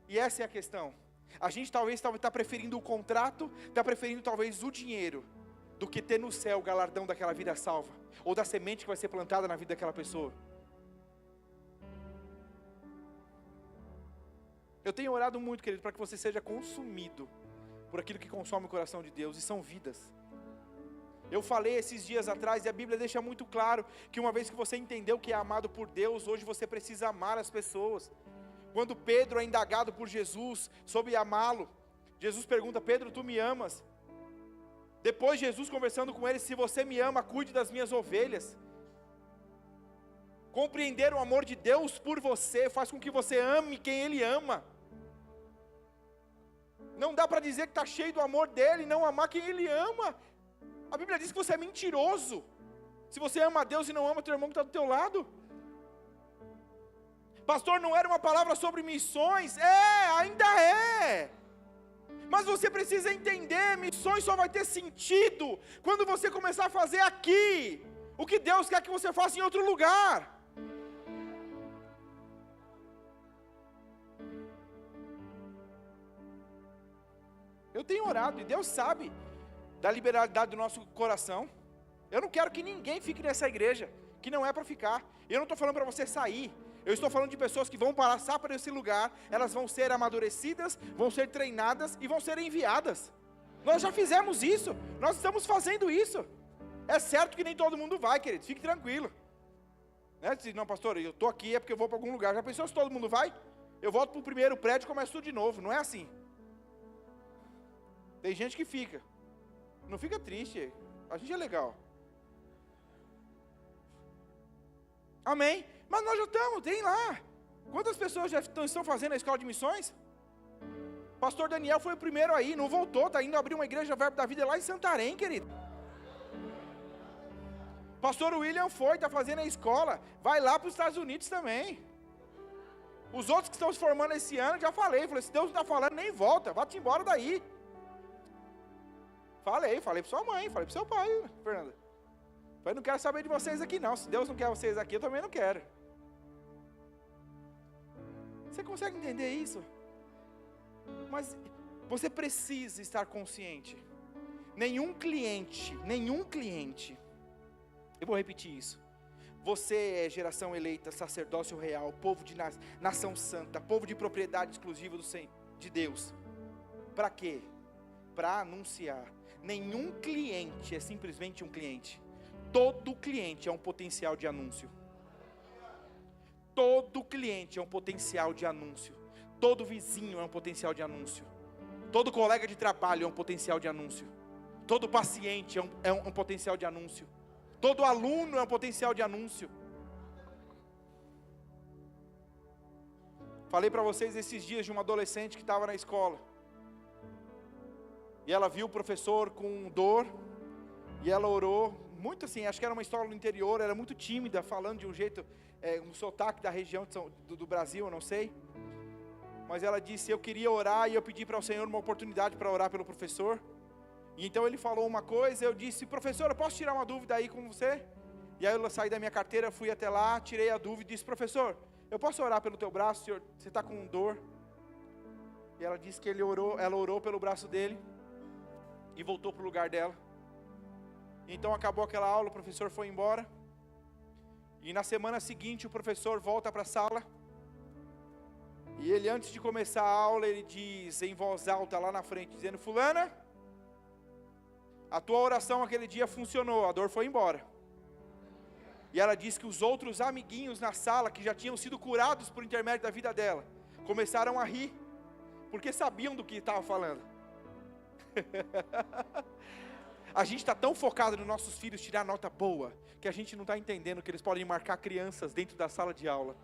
E essa é a questão. A gente talvez está preferindo o contrato, está preferindo talvez o dinheiro, do que ter no céu o galardão daquela vida salva, ou da semente que vai ser plantada na vida daquela pessoa. Eu tenho orado muito, querido, para que você seja consumido por aquilo que consome o coração de Deus, e são vidas. Eu falei esses dias atrás, e a Bíblia deixa muito claro, que uma vez que você entendeu que é amado por Deus, hoje você precisa amar as pessoas. Quando Pedro é indagado por Jesus sobre amá-lo, Jesus pergunta: Pedro, tu me amas? Depois Jesus conversando com ele: se você me ama, cuide das minhas ovelhas. Compreender o amor de Deus por você faz com que você ame quem Ele ama. Não dá para dizer que está cheio do amor dEle e não amar quem Ele ama. A Bíblia diz que você é mentiroso se você ama a Deus e não ama teu irmão que está do teu lado. Pastor, não era uma palavra sobre missões? Ainda é. Mas você precisa entender, missões só vai ter sentido quando você começar a fazer aqui o que Deus quer que você faça em outro lugar. Eu tenho orado, e Deus sabe da liberalidade do nosso coração. Eu não quero que ninguém fique nessa igreja, que não é para ficar. Eu não estou falando para você sair. Eu estou falando de pessoas que vão passar por esse lugar. Elas vão ser amadurecidas, vão ser treinadas e vão ser enviadas. Nós já fizemos isso, nós estamos fazendo isso. É certo que nem todo mundo vai, querido, fique tranquilo. Não, pastor, eu estou aqui é porque eu vou para algum lugar. Já pensou se todo mundo vai? Eu volto para o primeiro prédio e começo tudo de novo. Não é assim. Tem gente que fica. Não fica triste. A gente é legal. Amém? Mas nós já estamos, tem lá. Quantas pessoas já estão fazendo a escola de missões? Pastor Daniel foi o primeiro aí, não voltou. Está indo abrir uma igreja Verbo da Vida lá em Santarém, querido. Pastor William foi, está fazendo a escola. Vai lá para os Estados Unidos também. Os outros que estão se formando esse ano, já falei. Se Deus não está falando, nem volta. Vá-te embora daí. Falei para sua mãe, falei para seu pai, Fernanda. Eu não quero saber de vocês aqui não. Se Deus não quer vocês aqui, eu também não quero. Você consegue entender isso? Mas você precisa estar consciente. Nenhum cliente, eu vou repetir isso. Você é geração eleita, sacerdócio real, povo de nação santa, povo de propriedade exclusiva de Deus. Para quê? Para anunciar. Nenhum cliente é simplesmente um cliente. Todo cliente é um potencial de anúncio. Todo cliente é um potencial de anúncio. Todo vizinho é um potencial de anúncio. Todo colega de trabalho é um potencial de anúncio. Todo paciente é um potencial de anúncio. Todo aluno é um potencial de anúncio. Falei para vocês esses dias de uma adolescente que estava na escola. E ela viu o professor com dor, e ela orou, muito assim, acho que era uma escola no interior, era muito tímida, falando de um jeito, um sotaque da região do Brasil, eu não sei. Mas ela disse: eu queria orar, e eu pedi para o Senhor uma oportunidade para orar pelo professor. E então ele falou uma coisa, eu disse: professor, eu posso tirar uma dúvida aí com você? E aí eu saí da minha carteira, fui até lá, tirei a dúvida e disse: professor, eu posso orar pelo teu braço, senhor? Você está com dor? E ela disse que ela orou pelo braço dele, e voltou para o lugar dela. Então acabou aquela aula, o professor foi embora. E na semana seguinte o professor volta para a sala. E ele, antes de começar a aula, ele diz em voz alta lá na frente, dizendo: fulana, a tua oração aquele dia funcionou, a dor foi embora. E ela diz que os outros amiguinhos na sala, que já tinham sido curados por intermédio da vida dela, começaram a rir, porque sabiam do que estava falando. A gente está tão focado nos nossos filhos tirar nota boa, que a gente não está entendendo que eles podem marcar crianças dentro da sala de aula.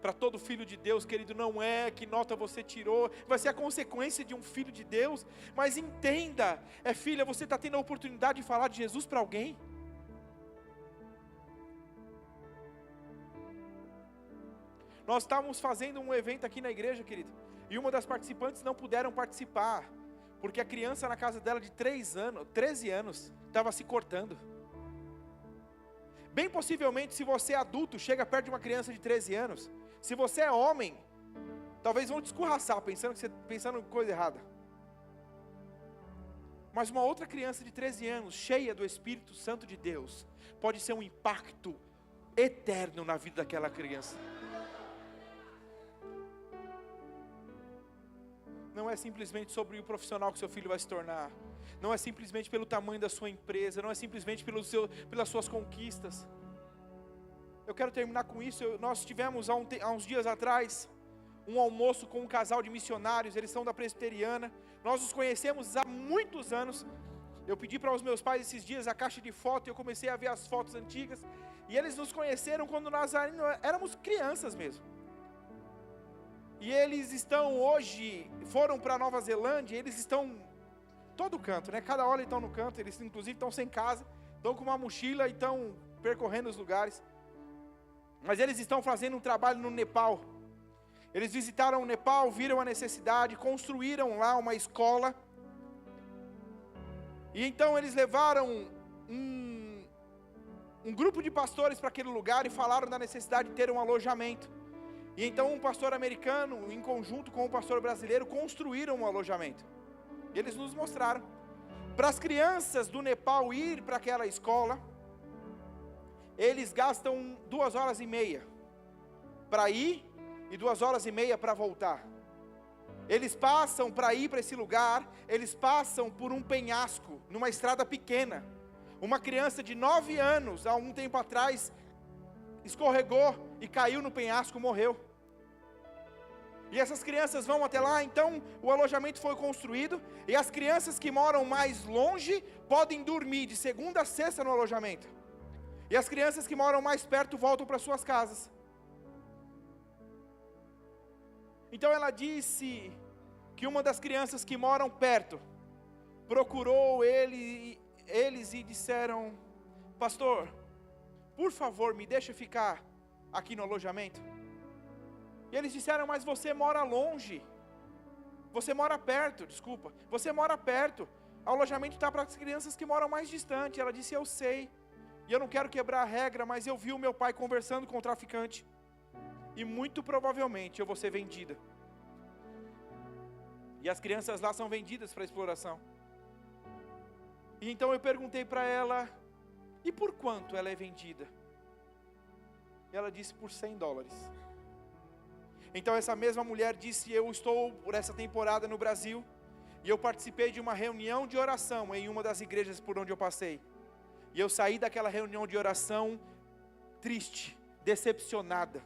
Para todo filho de Deus, querido, não é que nota você tirou, vai ser a consequência de um filho de Deus. Mas entenda, filha, você está tendo a oportunidade de falar de Jesus para alguém. Nós estávamos fazendo um evento aqui na igreja, querido, e uma das participantes não puderam participar, porque a criança na casa dela de 13 anos, estava se cortando. Bem possivelmente, se você é adulto, chega perto de uma criança de 13 anos, se você é homem, talvez vão te escorraçar, pensando em coisa errada. Mas uma outra criança de 13 anos, cheia do Espírito Santo de Deus, pode ser um impacto eterno na vida daquela criança. Não é simplesmente sobre o profissional que seu filho vai se tornar. Não é simplesmente pelo tamanho da sua empresa. Não é simplesmente pelas suas conquistas. Eu quero terminar com isso. Nós tivemos há uns dias atrás um almoço com um casal de missionários, eles são da presbiteriana, nós os conhecemos há muitos anos. Eu pedi para os meus pais esses dias a caixa de foto, e eu comecei a ver as fotos antigas, e eles nos conheceram quando nós éramos crianças mesmo. E eles estão hoje, foram para Nova Zelândia, eles estão todo canto, né? Cada hora eles estão no canto, eles inclusive estão sem casa, estão com uma mochila e estão percorrendo os lugares. Mas eles estão fazendo um trabalho no Nepal. Eles visitaram o Nepal, viram a necessidade, construíram lá uma escola. E então eles levaram um grupo de pastores para aquele lugar e falaram da necessidade de ter um alojamento. E então um pastor americano, em conjunto com um pastor brasileiro, construíram um alojamento. E eles nos mostraram. Para as crianças do Nepal ir para aquela escola, eles gastam 2h30 para ir e 2h30 para voltar. Eles passam para ir para esse lugar, eles passam por um penhasco, numa estrada pequena. Uma criança de 9 anos, há um tempo atrás, escorregou e caiu no penhasco, morreu. E essas crianças vão até lá, então o alojamento foi construído, e as crianças que moram mais longe, podem dormir de segunda a sexta no alojamento. E as crianças que moram mais perto, voltam para suas casas. Então ela disse que uma das crianças que moram perto, procurou eles e disseram: pastor, por favor, me deixa ficar aqui no alojamento. E eles disseram: mas você mora longe, você mora perto, desculpa, você mora perto, o alojamento está para as crianças que moram mais distante. Ela disse: eu sei, e eu não quero quebrar a regra, mas eu vi o meu pai conversando com o traficante, e muito provavelmente eu vou ser vendida. E as crianças lá são vendidas para exploração. E então eu perguntei para ela: e por quanto ela é vendida? E ela disse: por $100. Então essa mesma mulher disse: eu estou por essa temporada no Brasil, e eu participei de uma reunião de oração em uma das igrejas por onde eu passei. E eu saí daquela reunião de oração triste, decepcionada,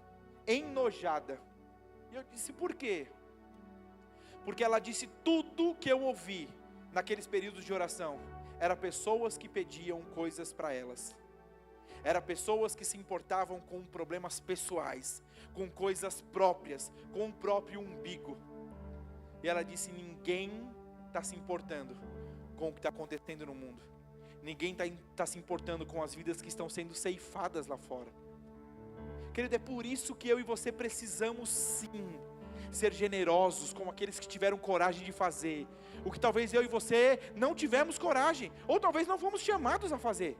enojada. E eu disse: por quê? Porque ela disse: tudo que eu ouvi naqueles períodos de oração era pessoas que pediam coisas para elas. Era pessoas que se importavam com problemas pessoais, com coisas próprias, com o próprio umbigo. E ela disse: ninguém está se importando com o que está acontecendo no mundo. Ninguém está se importando com as vidas que estão sendo ceifadas lá fora. Querido, é por isso que eu e você precisamos sim ser generosos com aqueles que tiveram coragem de fazer o que talvez eu e você não tivemos coragem, ou talvez não fomos chamados a fazer.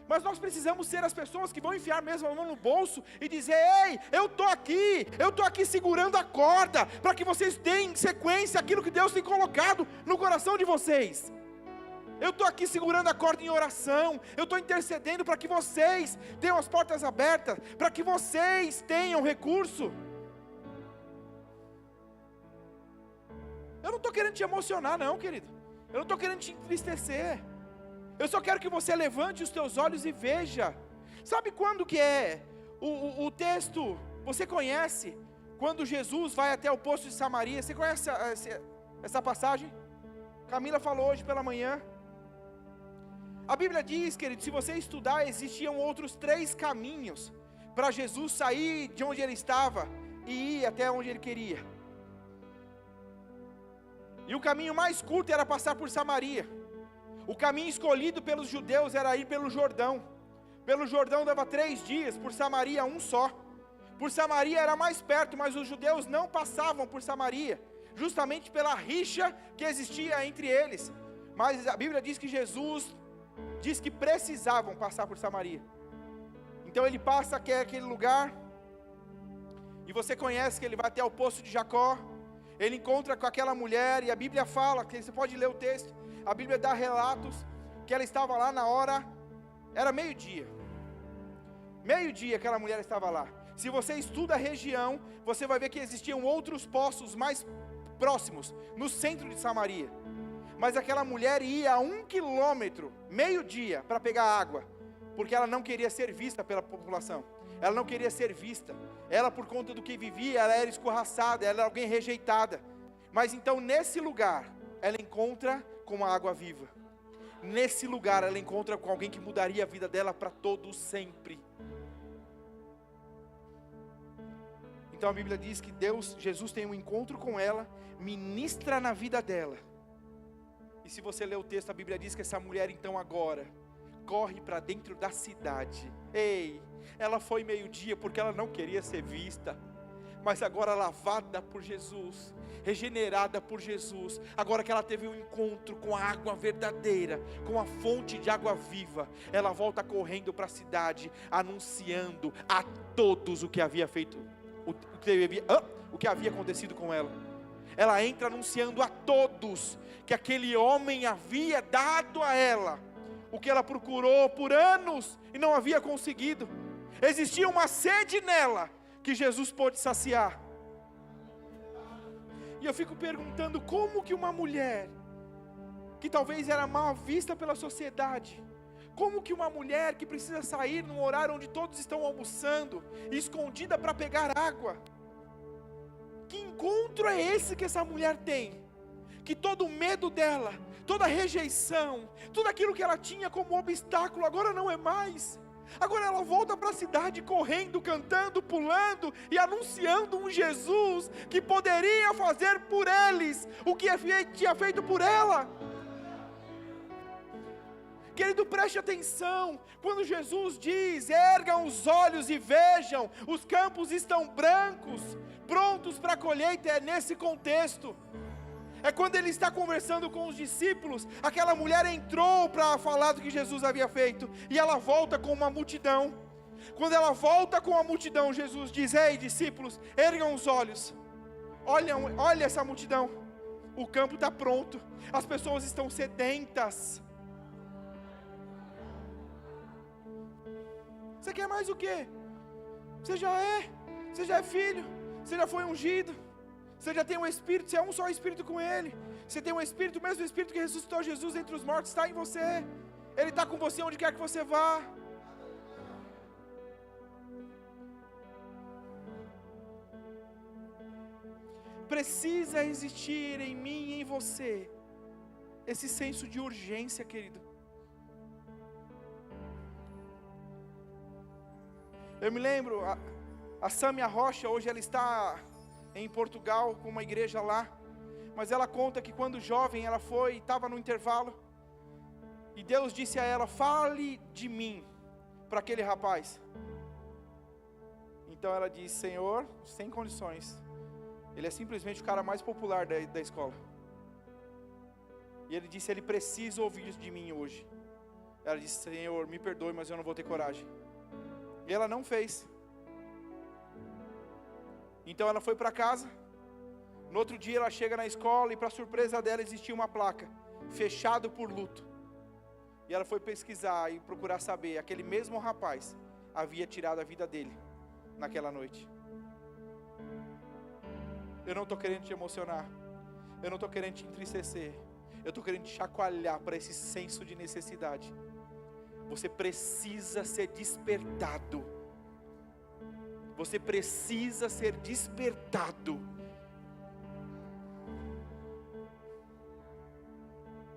Mas nós precisamos ser as pessoas que vão enfiar mesmo a mão no bolso e dizer: ei, eu estou aqui segurando a corda, para que vocês deem sequência àquilo que Deus tem colocado no coração de vocês. Eu estou aqui segurando a corda em oração, eu estou intercedendo para que vocês tenham as portas abertas, para que vocês tenham recurso. Eu não estou querendo te emocionar não, querido, eu não estou querendo te entristecer. Eu só quero que você levante os teus olhos e veja. Sabe quando que é o texto? Você conhece? Quando Jesus vai até o poço de Samaria. Você conhece essa passagem? Camila falou hoje pela manhã. A Bíblia diz, querido, se você estudar, existiam outros 3 caminhos para Jesus sair de onde ele estava e ir até onde ele queria. E o caminho mais curto era passar por Samaria. O caminho escolhido pelos judeus era ir pelo Jordão. Pelo Jordão dava 3 dias, por Samaria 1 só. Por Samaria era mais perto, mas os judeus não passavam por Samaria, justamente pela rixa que existia entre eles. Mas a Bíblia diz que Jesus diz que precisavam passar por Samaria. Então ele passa aquele lugar, e você conhece que ele vai até o poço de Jacó. Ele encontra com aquela mulher, e a Bíblia fala, que você pode ler o texto, a Bíblia dá relatos, que ela estava lá na hora, era meio-dia aquela mulher estava lá. Se você estuda a região, você vai ver que existiam outros poços mais próximos, no centro de Samaria. Mas aquela mulher ia 1 quilômetro, meio-dia, para pegar água, porque ela não queria ser vista pela população. ela não queria ser vista, ela por conta do que vivia, ela era escorraçada, ela era alguém rejeitada, mas então nesse lugar, ela encontra com a água viva, nesse lugar ela encontra com alguém que mudaria a vida dela para todo sempre. Então a Bíblia diz que Jesus tem um encontro com ela, ministra na vida dela, e se você ler o texto, a Bíblia diz que essa mulher então agora, corre para dentro da cidade. Ei, ela foi meio-dia porque ela não queria ser vista, mas agora lavada por Jesus, regenerada por Jesus, agora que ela teve um encontro com a água verdadeira, com a fonte de água viva, ela volta correndo para a cidade, anunciando a todos o que havia feito, o que havia acontecido com ela. Ela entra anunciando a todos que aquele homem havia dado a ela o que ela procurou por anos e não havia conseguido. Existia uma sede nela que Jesus pôde saciar. E eu fico perguntando como que uma mulher que talvez era mal vista pela sociedade, como que uma mulher que precisa sair num horário onde todos estão almoçando, escondida para pegar água, que encontro é esse que essa mulher tem? Que todo o medo dela, toda a rejeição, tudo aquilo que ela tinha como obstáculo, agora não é mais. Agora ela volta para a cidade correndo, cantando, pulando e anunciando um Jesus que poderia fazer por eles o que tinha feito por ela. Querido, preste atenção, quando Jesus diz, ergam os olhos e vejam, os campos estão brancos, prontos para a colheita, é nesse contexto. É quando ele está conversando com os discípulos, aquela mulher entrou para falar do que Jesus havia feito, e ela volta com uma multidão. Quando ela volta com a multidão, Jesus diz, ei discípulos, ergam os olhos, olha essa multidão, o campo está pronto, as pessoas estão sedentas. Você quer mais o quê? Você já é filho, você já foi ungido, você já tem um Espírito, você é um só Espírito com Ele, você tem um Espírito, o mesmo Espírito que ressuscitou Jesus entre os mortos está em você, Ele está com você onde quer que você vá. Precisa existir em mim e em você esse senso de urgência, querido. Eu me lembro, a Sâmia Rocha, hoje ela está em Portugal, com uma igreja lá, mas ela conta que quando jovem, ela estava no intervalo, e Deus disse a ela, fale de mim, para aquele rapaz. Então ela disse, Senhor, sem condições, ele é simplesmente o cara mais popular da escola, e ele disse, ele precisa ouvir isso de mim hoje. Ela disse, Senhor, me perdoe, mas eu não vou ter coragem. E ela não fez. Então ela foi para casa. No outro dia ela chega na escola e para surpresa dela existia uma placa, fechado por luto. E ela foi pesquisar e procurar saber, aquele mesmo rapaz havia tirado a vida dele naquela noite. Eu não estou querendo te emocionar, eu não estou querendo te entristecer, eu estou querendo te chacoalhar para esse senso de necessidade. Você precisa ser despertado. Você precisa ser despertado.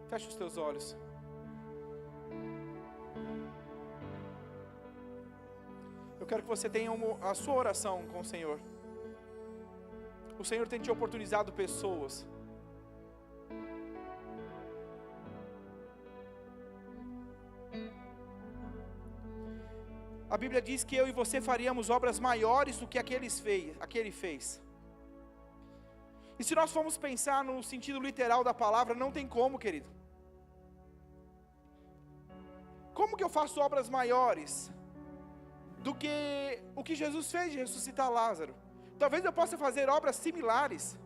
Feche os teus olhos. Eu quero que você tenha a sua oração com o Senhor. O Senhor tem te oportunizado pessoas. A Bíblia diz que eu e você faríamos obras maiores do que aquele fez. E se nós formos pensar no sentido literal da palavra, não tem como, querido. Como que eu faço obras maiores do que o que Jesus fez de ressuscitar Lázaro? Talvez eu possa fazer obras similares,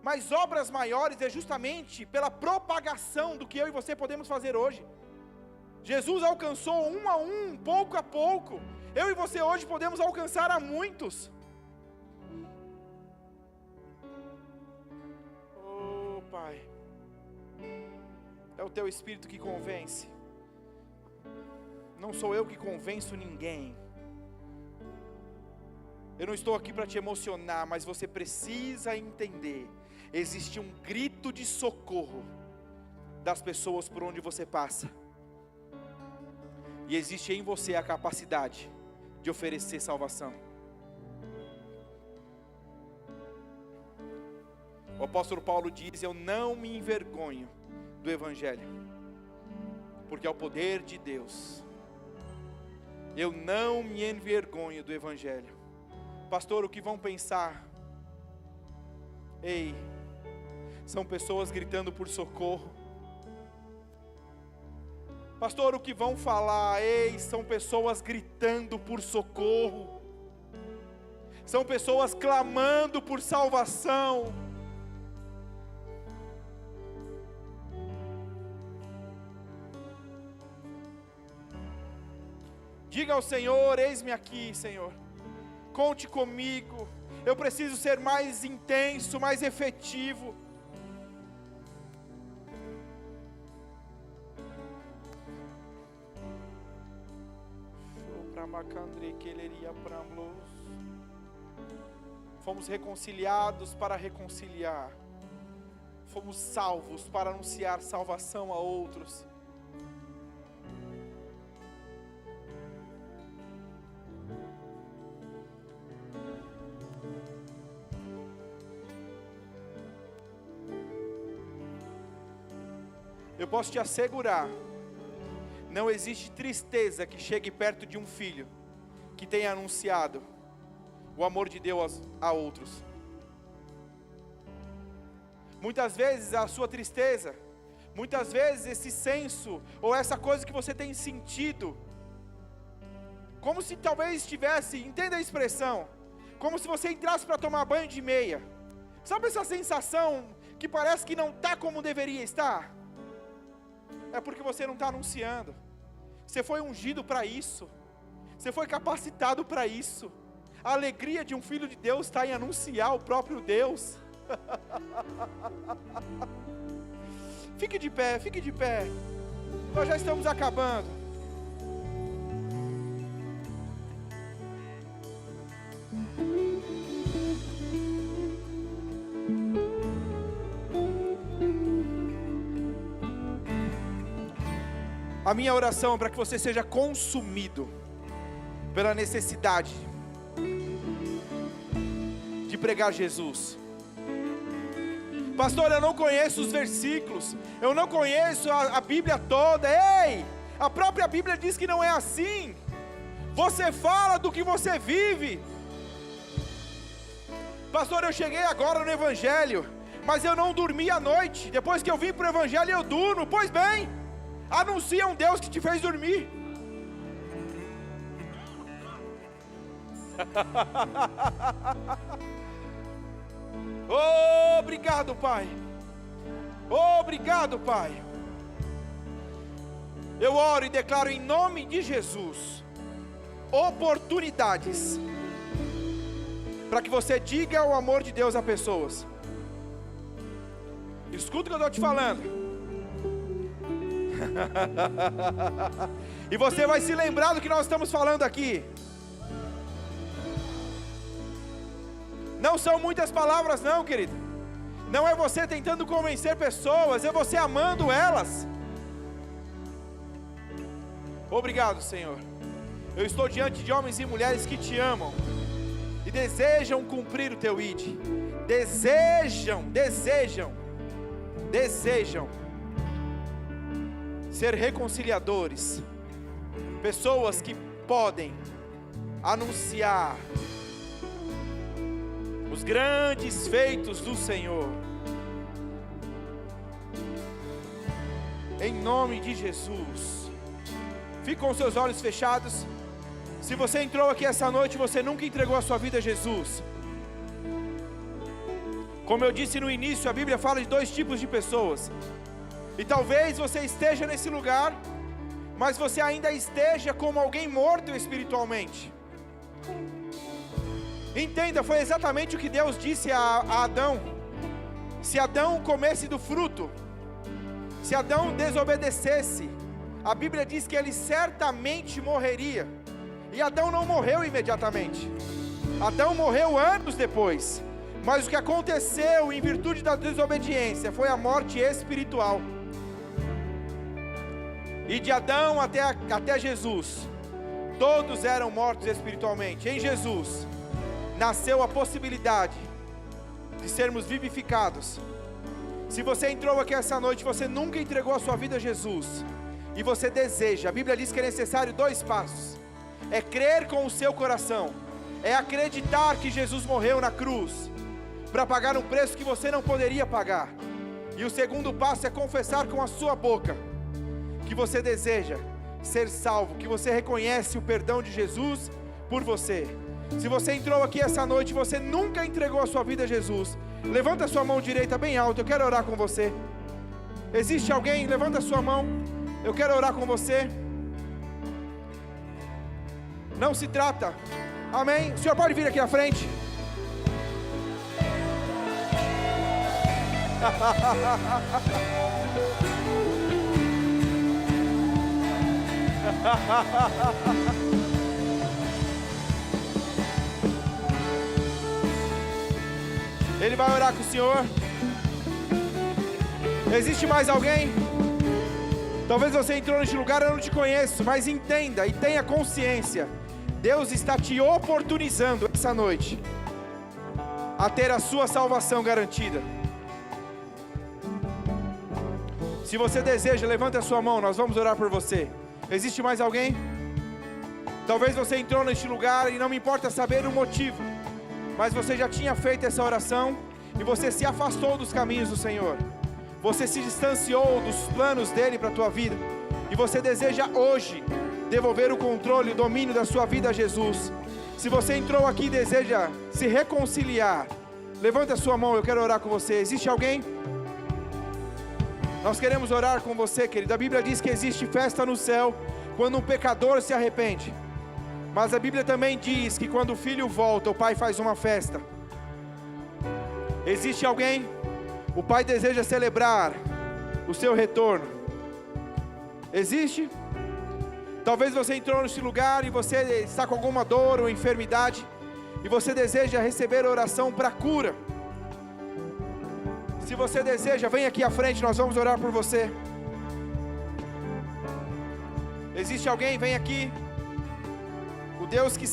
mas obras maiores é justamente pela propagação do que eu e você podemos fazer hoje. Jesus alcançou um a um, pouco a pouco. Eu e você hoje podemos alcançar a muitos. Oh Pai, é o Teu Espírito que convence. Não sou eu que convenço ninguém. Eu não estou aqui para te emocionar, mas você precisa entender. Existe um grito de socorro das pessoas por onde você passa. E existe em você a capacidade de oferecer salvação. O apóstolo Paulo diz: eu não me envergonho do Evangelho, porque é o poder de Deus. Eu não me envergonho do Evangelho. Pastor, o que vão pensar? Ei, são pessoas gritando por socorro. Pastor, o que vão falar? Ei, são pessoas gritando por socorro. São pessoas clamando por salvação. Diga ao Senhor: eis-me aqui, Senhor. Conte comigo. Eu preciso ser mais intenso, mais efetivo. Fomos reconciliados para reconciliar. Fomos salvos para anunciar salvação a outros. Eu posso te assegurar, não existe tristeza que chegue perto de um filho que tenha anunciado o amor de Deus a outros. Muitas vezes a sua tristeza, muitas vezes esse senso, ou essa coisa que você tem sentido, como se talvez estivesse, entenda a expressão, como se você entrasse para tomar banho de meia. Sabe essa sensação que parece que não está como deveria estar? É porque você não está anunciando. Você foi ungido para isso. Você foi capacitado para isso. A alegria de um filho de Deus está em anunciar o próprio Deus. Fique de pé, fique de pé. Nós já estamos acabando. A minha oração é para que você seja consumido pela necessidade de pregar Jesus. Pastor, eu não conheço os versículos, eu não conheço a Bíblia toda. Ei, a própria Bíblia diz que não é assim. Você fala do que você vive. Pastor, eu cheguei agora no Evangelho, mas eu não dormi à noite. Depois que eu vim para o Evangelho eu durmo. Pois bem, anuncia um Deus que te fez dormir. Obrigado, Pai. Obrigado, Pai. Eu oro e declaro em nome de Jesus oportunidades para que você diga o amor de Deus a pessoas. Escuta o que eu estou te falando. E você vai se lembrar do que nós estamos falando aqui. Não são muitas palavras não, querido. Não é você tentando convencer pessoas, é você amando elas. Obrigado, Senhor. Eu estou diante de homens e mulheres que te amam e desejam cumprir o teu ID. Desejam ser reconciliadores, pessoas que podem anunciar os grandes feitos do Senhor, em nome de Jesus. Fique com seus olhos fechados. Se você entrou aqui essa noite e você nunca entregou a sua vida a Jesus, como eu disse no início, a Bíblia fala de dois tipos de pessoas. E talvez você esteja nesse lugar, mas você ainda esteja como alguém morto espiritualmente. Entenda, foi exatamente o que Deus disse a Adão. Se Adão comesse do fruto, se Adão desobedecesse, a Bíblia diz que ele certamente morreria. E Adão não morreu imediatamente. Adão morreu anos depois, mas o que aconteceu em virtude da desobediência foi a morte espiritual. E de Adão até Jesus, todos eram mortos espiritualmente. Em Jesus nasceu a possibilidade de sermos vivificados. Se você entrou aqui essa noite, você nunca entregou a sua vida a Jesus, e você deseja, a Bíblia diz que é necessário 2 passos: é crer com o seu coração, é acreditar que Jesus morreu na cruz, para pagar um preço que você não poderia pagar, e o segundo passo é confessar com a sua boca, que você deseja ser salvo, que você reconhece o perdão de Jesus por você. Se você entrou aqui essa noite e você nunca entregou a sua vida a Jesus, levanta a sua mão direita bem alta, eu quero orar com você. Existe alguém? Levanta a sua mão, eu quero orar com você. Não se trata, amém? O senhor pode vir aqui à frente? Ele vai orar com o senhor. Existe mais alguém? Talvez você entrou neste lugar, eu não te conheço, mas entenda e tenha consciência, Deus está te oportunizando essa noite a ter a sua salvação garantida. Se você deseja, levante a sua mão, nós vamos orar por você. Existe mais alguém? Talvez você entrou neste lugar e não me importa saber o motivo, mas você já tinha feito essa oração e você se afastou dos caminhos do Senhor. Você se distanciou dos planos dele para a tua vida, e você deseja hoje devolver o controle, o domínio da sua vida a Jesus. Se você entrou aqui e deseja se reconciliar, levanta a sua mão, eu quero orar com você. Existe alguém? Nós queremos orar com você, querido. A Bíblia diz que existe festa no céu quando um pecador se arrepende, mas a Bíblia também diz que quando o filho volta, o pai faz uma festa. Existe alguém? O pai deseja celebrar o seu retorno. Existe? Talvez você entrou nesse lugar e você está com alguma dor ou enfermidade, e você deseja receber oração para cura. Se você deseja, vem aqui à frente, nós vamos orar por você. Existe alguém? Vem aqui. O Deus que